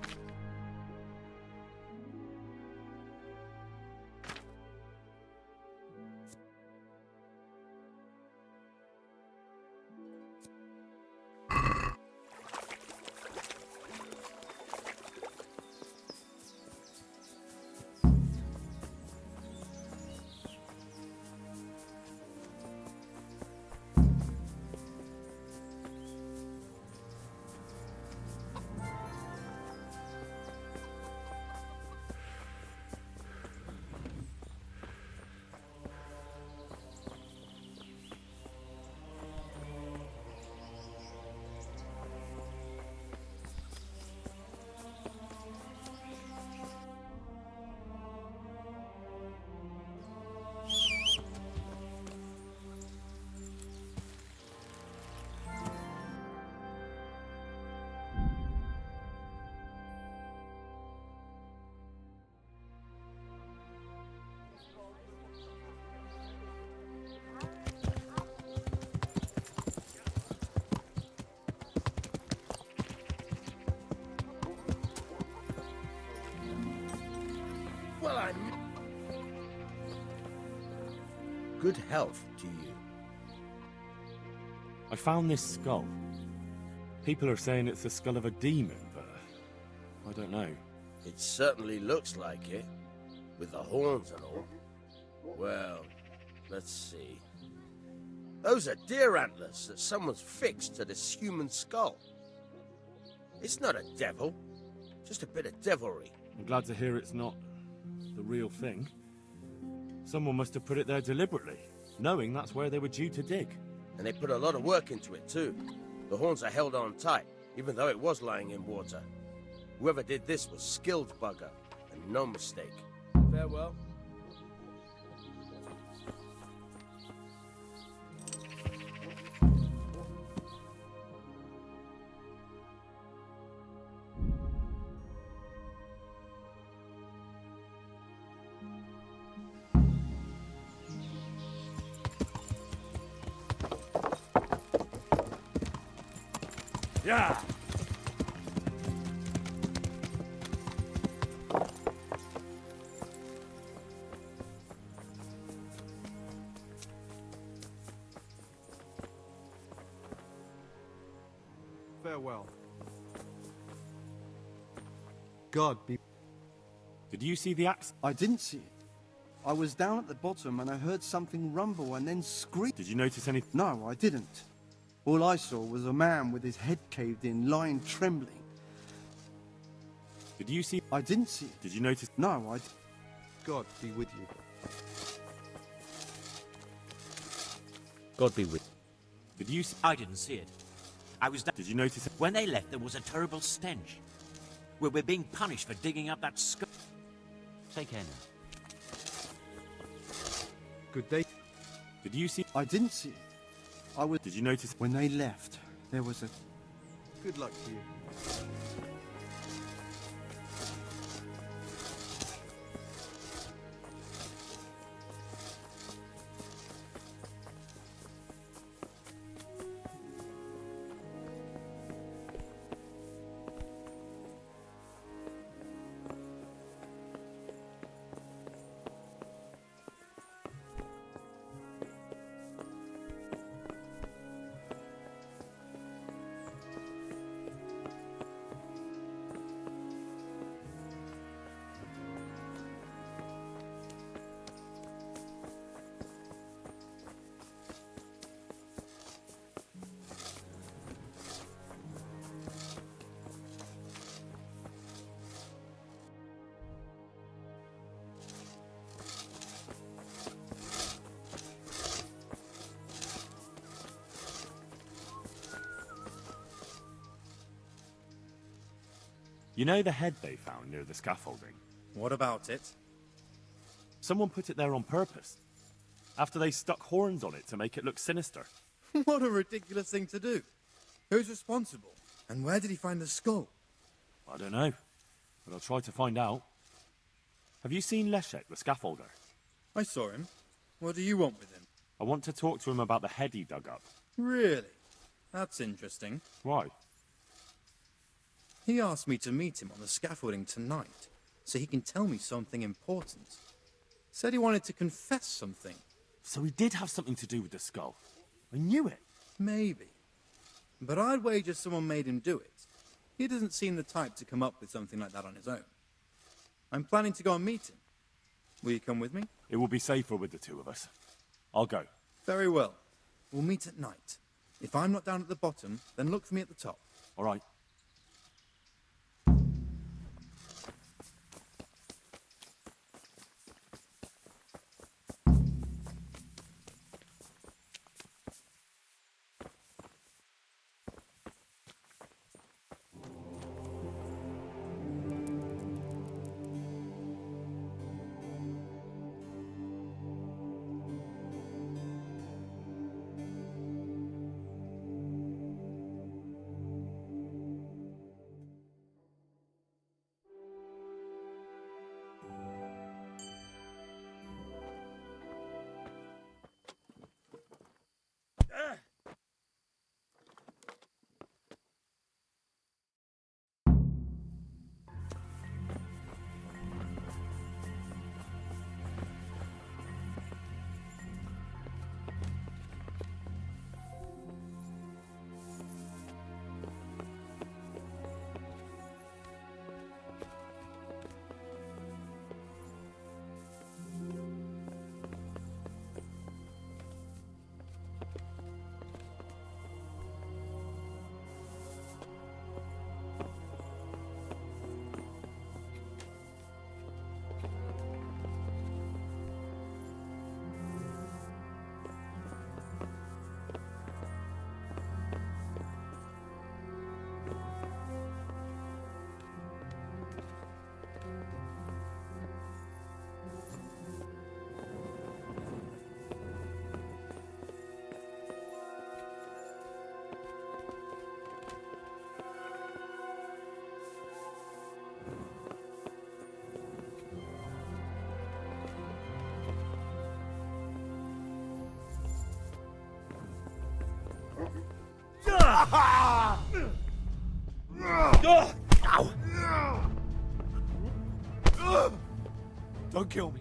Well, I'm... Good health to you. I found this skull. People are saying it's the skull of a demon, but I don't know. It certainly looks like it, with the horns and all. Well, let's see. Those are deer antlers that someone's fixed to this human skull. It's not a devil, just a bit of devilry. I'm glad to hear it's not the real thing. Someone must have put it there deliberately, knowing that's where they were due to dig. And they put a lot of work into it, too. The horns are held on tight, even though it was lying in water. Whoever did this was skilled bugger, and no mistake. Farewell. Yeah! Farewell. God be... Did you see the axe? I didn't see it. I was down at the bottom and I heard something rumble and then scream. Did you notice anything? No, I didn't. All I saw was a man with his head caved in, lying trembling. Did you see? I didn't see it. Did you notice? No, I... God be with you. God be with you. Did you see? I didn't see it. I was... Did you notice? When they left, there was a terrible stench. We're being punished for digging up that skull. Take care now. Good day. Did you see? I didn't see it. I was... Did you notice? When they left, there was a... Good luck to you. You know the head they found near the scaffolding? What about it? Someone put it there on purpose. After they stuck horns on it to make it look sinister. What a ridiculous thing to do. Who's responsible? And where did he find the skull? I don't know, but I'll try to find out. Have you seen Leszek, the scaffolder? I saw him. What do you want with him? I want to talk to him about the head he dug up. Really? That's interesting. Why? He asked me to meet him on the scaffolding tonight, so he can tell me something important. Said he wanted to confess something. So he did have something to do with the skull. I knew it. Maybe. But I'd wager someone made him do it. He doesn't seem the type to come up with something like that on his own. I'm planning to go and meet him. Will you come with me? It will be safer with the two of us. I'll go. Very well. We'll meet at night. If I'm not down at the bottom, then look for me at the top. All right. Don't kill me.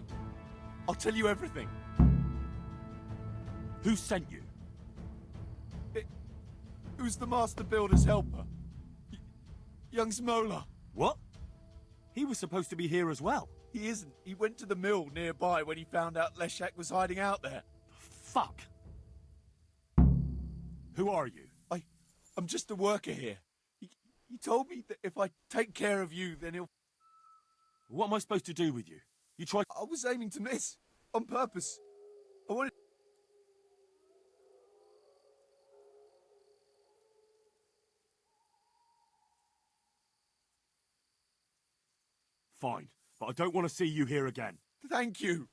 I'll tell you everything. Who sent you? It was the Master Builder's helper. Young Smola. What? He was supposed to be here as well. He isn't. He went to the mill nearby when he found out Leshak was hiding out there. Fuck. Who are you? I'm just a worker here. He told me that if I take care of you, then he'll... What am I supposed to do with you? You tried... I was aiming to miss. On purpose. I wanted... Fine, but I don't want to see you here again. Thank you.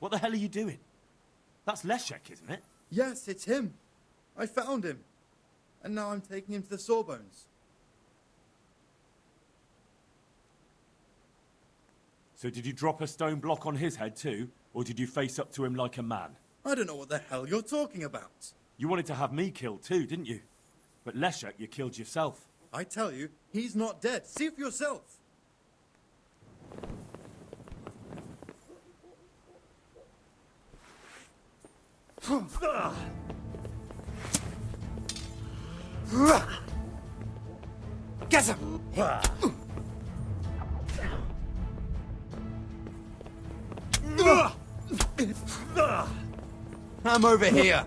What the hell are you doing? That's Leszek, isn't it? Yes, it's him. I found him. And now I'm taking him to the Sawbones. So did you drop a stone block on his head too? Or did you face up to him like a man? I don't know what the hell you're talking about. You wanted to have me killed too, didn't you? But Leszek, you killed yourself. I tell you, he's not dead. See for yourself. Get him! I'm over here.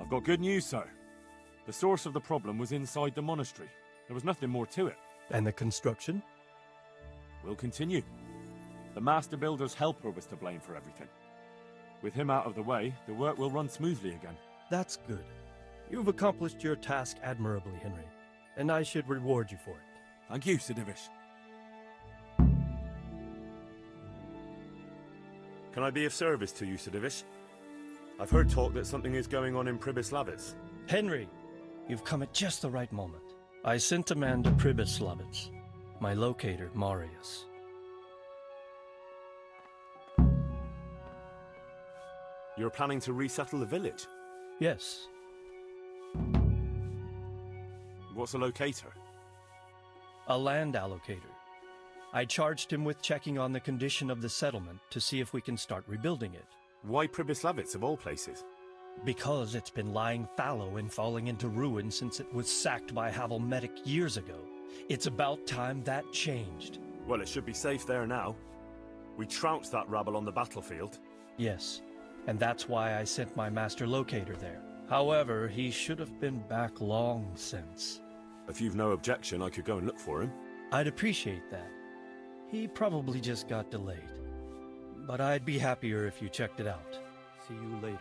I've got good news, sir. The source of the problem was inside the monastery. There was nothing more to it. And the construction? We'll continue. The master builder's helper was to blame for everything. With him out of the way, the work will run smoothly again. That's good. You've accomplished your task admirably, Henry, and I should reward you for it. Thank you, Sidivish. Can I be of service to you, Sidivish? I've heard talk that something is going on in Pribyslavitz. Henry, you've come at just the right moment. I sent a man to Pribyslavitz, my locator, Marius. You're planning to resettle the village? Yes. What's a locator? A land allocator. I charged him with checking on the condition of the settlement to see if we can start rebuilding it. Why Pribyslavitz of all places? Because it's been lying fallow and falling into ruin since it was sacked by Havelmetic years ago. It's about time that changed. Well, it should be safe there now. We trounced that rabble on the battlefield. Yes, and that's why I sent my master locator there. However, he should have been back long since. If you've no objection, I could go and look for him. I'd appreciate that. He probably just got delayed. But I'd be happier if you checked it out. See you later.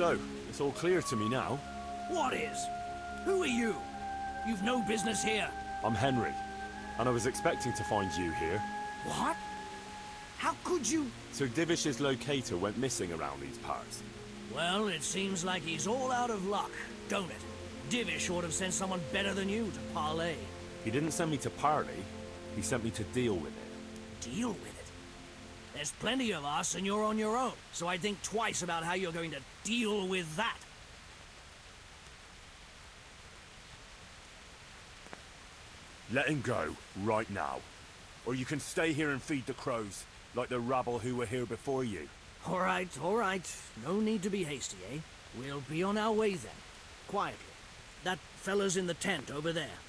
So, it's all clear to me now. What is? Who are you? You've no business here. I'm Henry, and I was expecting to find you here. What? How could you? Sir Divish's locator went missing around these parts. Well, it seems like he's all out of luck, don't it? Divish ought to have sent someone better than you to parley. He didn't send me to parley, he sent me to deal with it. Deal with it? There's plenty of us and you're on your own, so I'd think twice about how you're going to deal with that. Let him go, right now. Or you can stay here and feed the crows, like the rabble who were here before you. All right. No need to be hasty, eh? We'll be on our way then. Quietly. That fella's in the tent over there.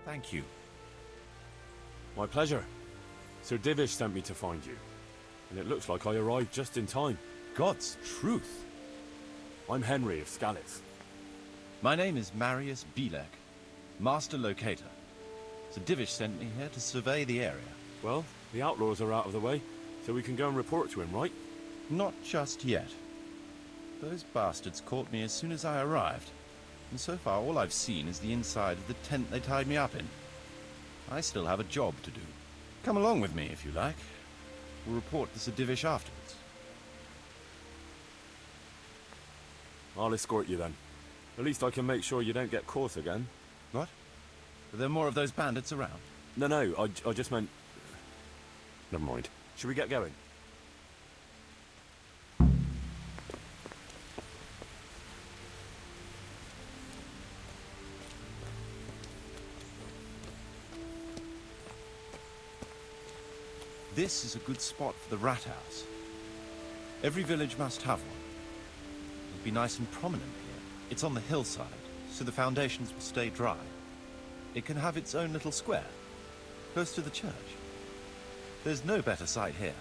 Thank you. My pleasure. Sir Divish sent me to find you. And it looks like I arrived just in time. God's truth. I'm Henry of Skalitz. My name is Marius Bielek, Master Locator. Sir Divish sent me here to survey the area. Well, the outlaws are out of the way, so we can go and report to him, right? Not just yet. Those bastards caught me as soon as I arrived. And so far all I've seen is the inside of the tent they tied me up in. I still have a job to do. Come along with me if you like. We'll report to Sir Divish afterwards. I'll escort you then. At least I can make sure you don't get caught again. What? Are there more of those bandits around? No, I just meant... Never mind. Should we get going? This is a good spot for the rat house. Every village must have one. It'll be nice and prominent here. It's on the hillside, so the foundations will stay dry. It can have its own little square, close to the church. There's no better site here.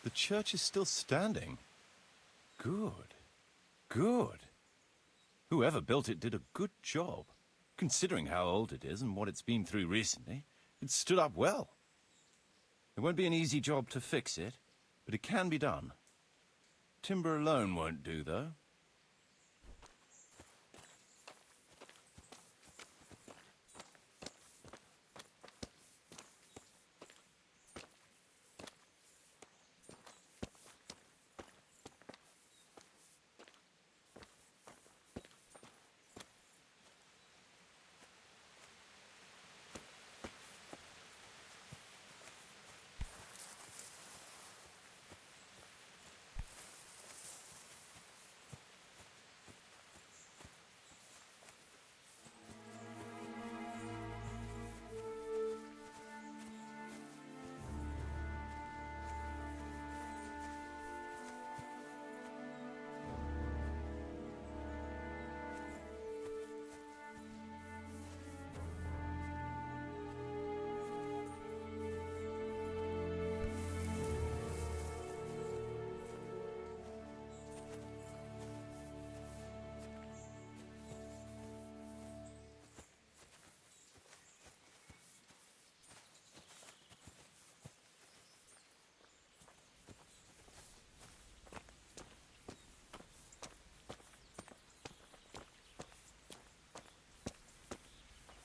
The church is still standing. Good. Good. Whoever built it did a good job. Considering how old it is and what it's been through recently, it stood up well. It won't be an easy job to fix it, but it can be done. Timber alone won't do, though.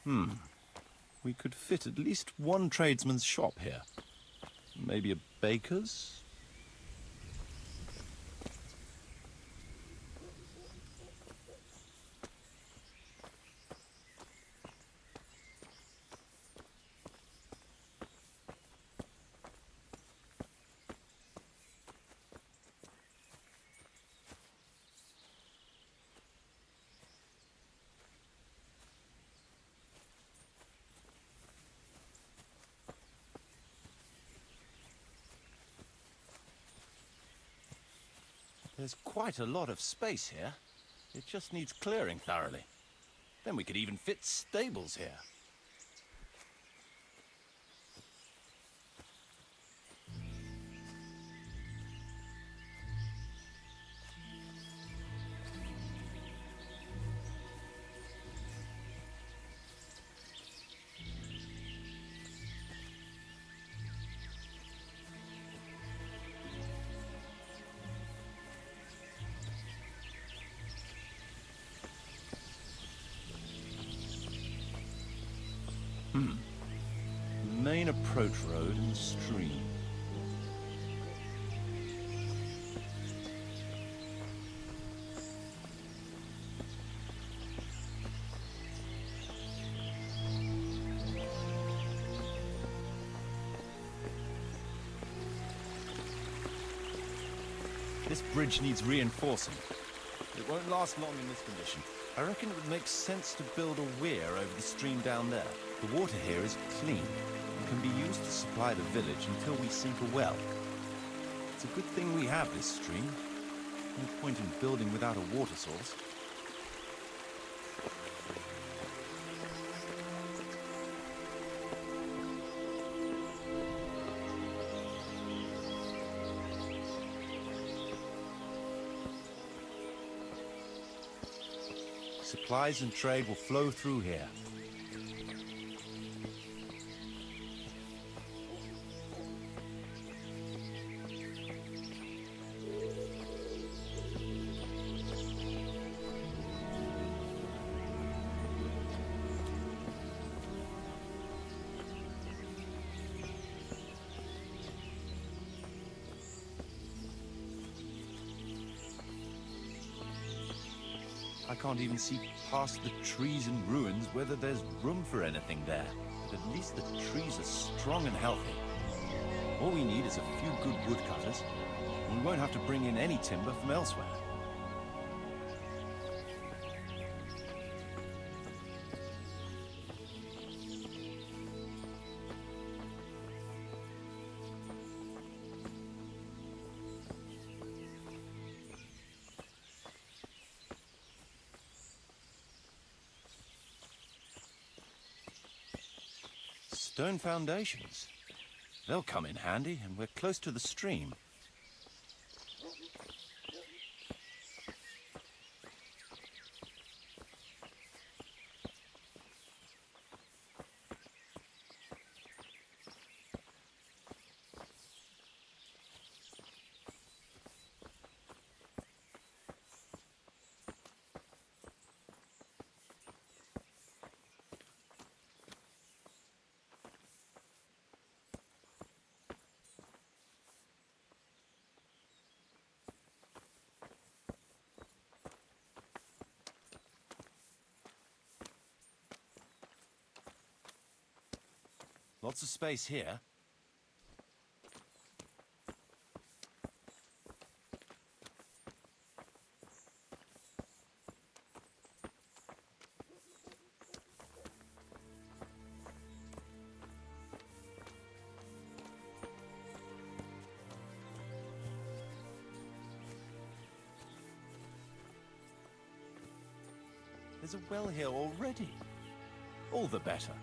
We could fit at least one tradesman's shop here. Maybe a baker's? There's quite a lot of space here. It just needs clearing thoroughly. Then we could even fit stables here. Main approach road and stream. This bridge needs reinforcing. It won't last long in this condition. I reckon it would make sense to build a weir over the stream down there. The water here is clean and can be used to supply the village until we sink a well. It's a good thing we have this stream. No point in building without a water source. Supplies and trade will flow through here. I can't even see past the trees and ruins whether there's room for anything there. But at least the trees are strong and healthy. All we need is a few good woodcutters, and we won't have to bring in any timber from elsewhere. Stone foundations. They'll come in handy, and we're close to the stream. Lots of space here. There's a well here already. All the better.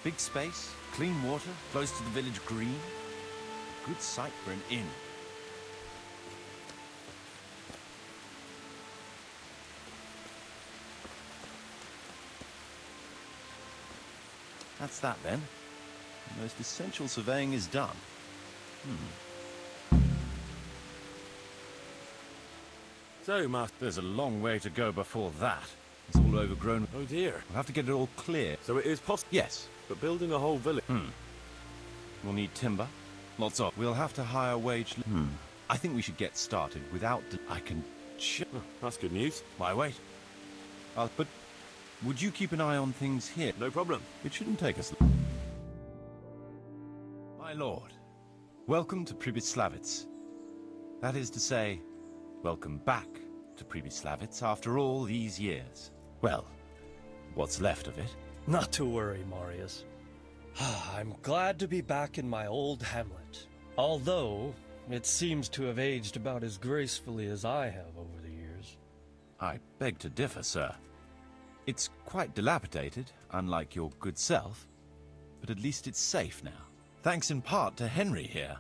Big space, clean water, close to the village green. A good site for an inn. That's that then. The most essential surveying is done. So, Master, There's a long way to go before that. It's all overgrown. oh dear. We'll have to get it all clear. So it is possible. Yes. But building a whole village. We'll need timber. Lots of. We'll have to hire wage. I think we should get started without. I can. Oh, that's good news. Why wait? But would you keep an eye on things here? No problem. It shouldn't take us. My lord, welcome to Pribyslavitz. That is to say, welcome back to Pribyslavitz after all these years. Well, what's left of it. Not to worry, Marius. I'm glad to be back in my old hamlet. Although, it seems to have aged about as gracefully as I have over the years. I beg to differ, sir. It's quite dilapidated, unlike your good self, but at least it's safe now. Thanks in part to Henry here,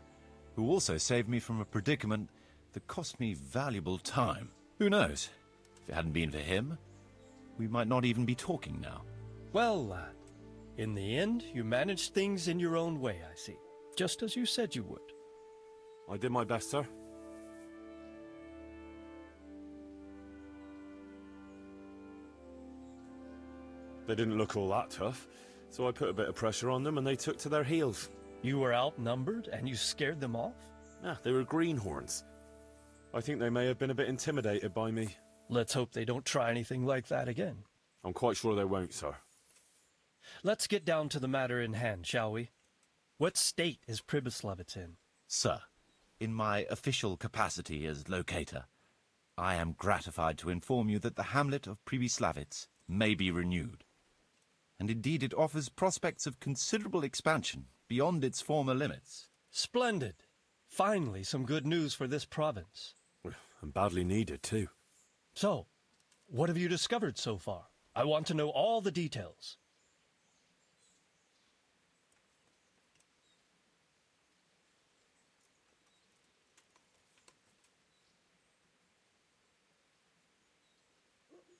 who also saved me from a predicament that cost me valuable time. Who knows? If it hadn't been for him, we might not even be talking now. Well, lad, in the end, you managed things in your own way, I see. Just as you said you would. I did my best, sir. They didn't look all that tough, so I put a bit of pressure on them and they took to their heels. You were outnumbered and you scared them off? Ah, they were greenhorns. I think they may have been a bit intimidated by me. Let's hope they don't try anything like that again. I'm quite sure they won't, sir. Let's get down to the matter in hand, shall we? What state is Pribyslavitz in? Sir, in my official capacity as locator, I am gratified to inform you that the hamlet of Pribyslavitz may be renewed. And indeed it offers prospects of considerable expansion beyond its former limits. Splendid. Finally, some good news for this province. And badly needed, too. So, what have you discovered so far? I want to know all the details.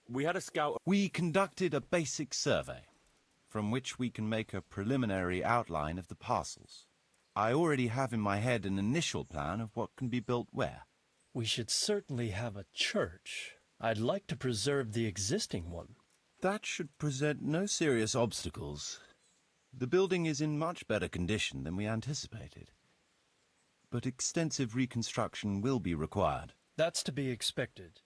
We had a scout. We conducted a basic survey, from which we can make a preliminary outline of the parcels. I already have in my head an initial plan of what can be built where. We should certainly have a church. I'd like to preserve the existing one. That should present no serious obstacles. The building is in much better condition than we anticipated. But extensive reconstruction will be required. That's to be expected.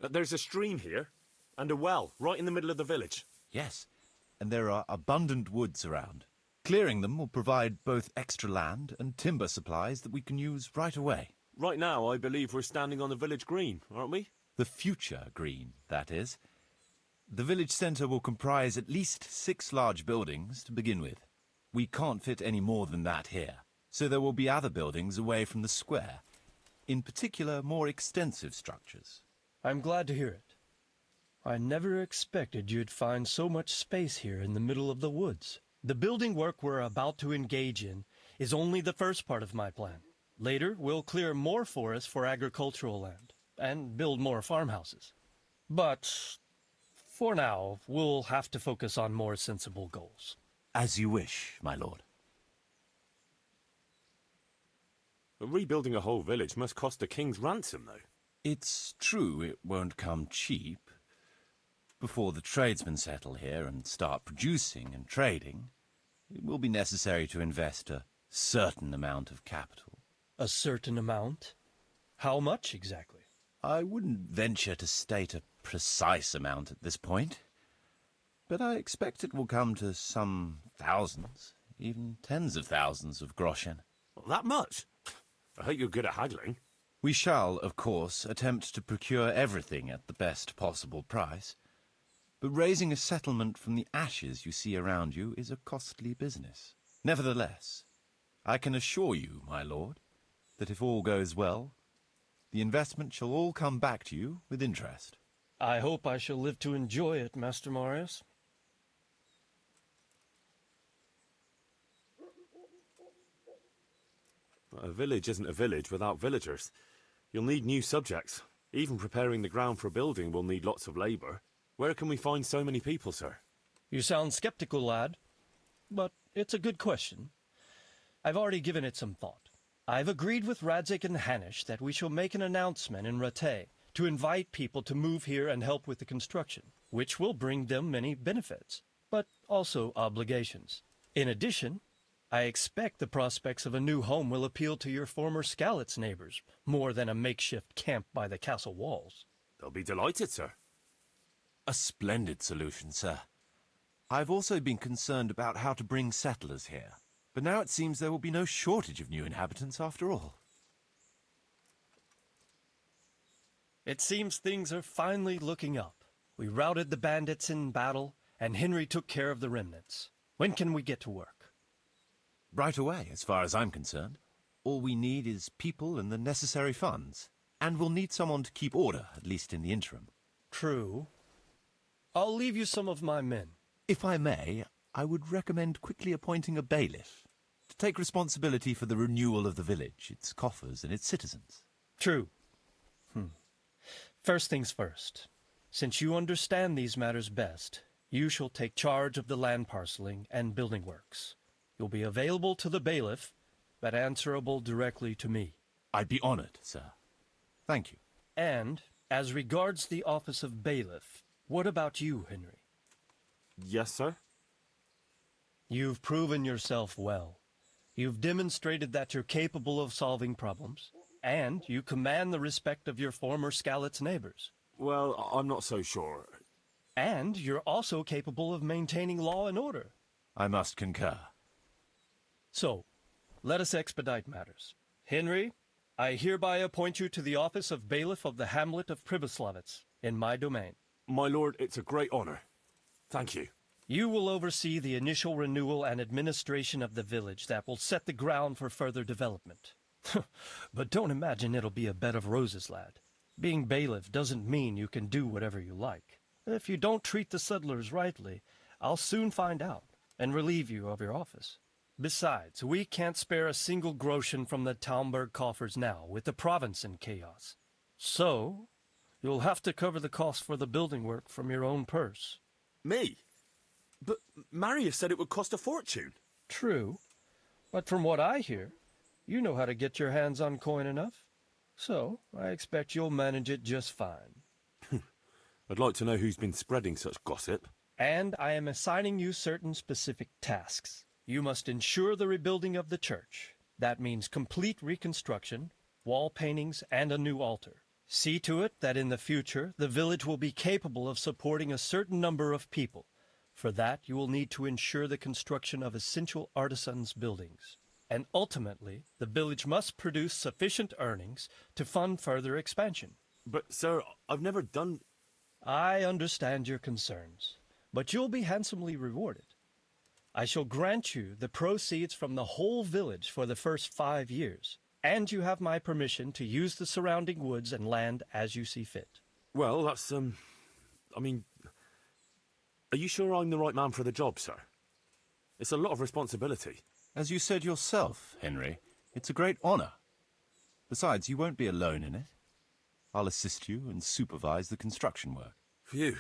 There's a stream here, and a well, right in the middle of the village. Yes, and there are abundant woods around. Clearing them will provide both extra land and timber supplies that we can use right away. Right now, I believe we're standing on the village green, aren't we? The future green, that is. The village centre will comprise at least 6 large buildings to begin with. We can't fit any more than that here, so there will be other buildings away from the square. In particular, more extensive structures. I'm glad to hear it. I never expected you'd find so much space here in the middle of the woods. The building work we're about to engage in is only the first part of my plan. Later, we'll clear more forest for agricultural land and build more farmhouses. But for now, we'll have to focus on more sensible goals. As you wish, my lord. Rebuilding a whole village must cost a king's ransom, though. It's true it won't come cheap. Before the tradesmen settle here and start producing and trading, it will be necessary to invest a certain amount of capital. A certain amount? How much exactly? I wouldn't venture to state a precise amount at this point, but I expect it will come to some thousands, even tens of thousands of groschen. That much? I hope you're good at haggling. We shall, of course, attempt to procure everything at the best possible price, but raising a settlement from the ashes you see around you is a costly business. Nevertheless, I can assure you, my lord, that if all goes well, the investment shall all come back to you with interest. I hope I shall live to enjoy it, Master Marius. A village isn't a village without villagers. You'll need new subjects. Even preparing the ground for building will need lots of labour. Where can we find so many people, sir? You sound skeptical, lad, but it's a good question. I've already given it some thought. I've agreed with Radzik and Hanish that we shall make an announcement in Rattay to invite people to move here and help with the construction, which will bring them many benefits, but also obligations. In addition, I expect the prospects of a new home will appeal to your former Skalitz neighbors more than a makeshift camp by the castle walls. They'll be delighted, sir. A splendid solution, sir. I've also been concerned about how to bring settlers here, but now it seems there will be no shortage of new inhabitants after all. It seems things are finally looking up. We routed the bandits in battle, and Henry took care of the remnants. When can we get to work? Right away, as far as I'm concerned. All we need is people and the necessary funds. And we'll need someone to keep order, at least in the interim. True. I'll leave you some of my men. If I may, I would recommend quickly appointing a bailiff to take responsibility for the renewal of the village, its coffers and its citizens. True. First things first. Since you understand these matters best, you shall take charge of the land parceling and building works. You'll be available to the bailiff, but answerable directly to me. I'd be honored, sir. Thank you. And, as regards the office of bailiff, what about you, Henry? Yes, sir? You've proven yourself well. You've demonstrated that you're capable of solving problems, and you command the respect of your former Skalitz neighbors. Well, I'm not so sure. And you're also capable of maintaining law and order. I must concur. So, let us expedite matters. Henry, I hereby appoint you to the office of bailiff of the hamlet of Pribyslavitz, in my domain. My lord, it's a great honor. Thank you. You will oversee the initial renewal and administration of the village that will set the ground for further development. But don't imagine it'll be a bed of roses, lad. Being bailiff doesn't mean you can do whatever you like. If you don't treat the settlers rightly, I'll soon find out and relieve you of your office. Besides, we can't spare a single groschen from the Talmberg coffers now, with the province in chaos. So, you'll have to cover the cost for the building work from your own purse. Me? But Marius said it would cost a fortune. True, but from what I hear, you know how to get your hands on coin enough. So, I expect you'll manage it just fine. I'd like to know who's been spreading such gossip. And I am assigning you certain specific tasks. You must ensure the rebuilding of the church. That means complete reconstruction, wall paintings, and a new altar. See to it that in the future, the village will be capable of supporting a certain number of people. For that, you will need to ensure the construction of essential artisans' buildings. And ultimately, the village must produce sufficient earnings to fund further expansion. But, sir, I've never done... I understand your concerns, but you'll be handsomely rewarded. I shall grant you the proceeds from the whole village for the first 5 years, and you have my permission to use the surrounding woods and land as you see fit. Well, that's, I mean... Are you sure I'm the right man for the job, sir? It's a lot of responsibility. As you said yourself, Henry, it's a great honor. Besides, you won't be alone in it. I'll assist you and supervise the construction work. Phew.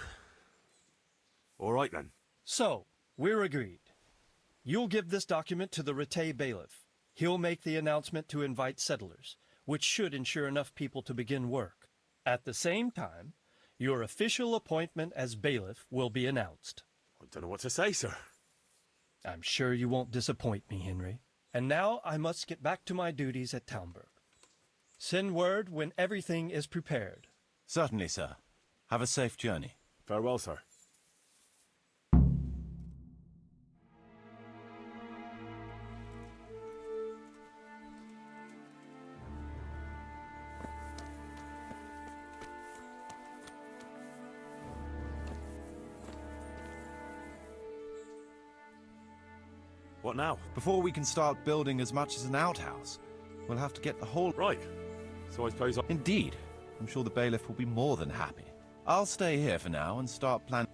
All right, then. So, we're agreed. You'll give this document to the Rattay bailiff. He'll make the announcement to invite settlers, which should ensure enough people to begin work. At the same time, your official appointment as bailiff will be announced. I don't know what to say, sir. I'm sure you won't disappoint me, Henry. And now I must get back to my duties at Talmberg. Send word when everything is prepared. Certainly, sir. Have a safe journey. Farewell, sir. What now? Before we can start building as much as an outhouse, we'll have to get the whole... Right. So I suppose... Indeed. I'm sure the bailiff will be more than happy. I'll stay here for now and start planning...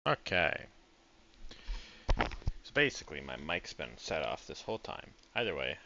Okay. So basically my mic's been set off this whole time. Either way,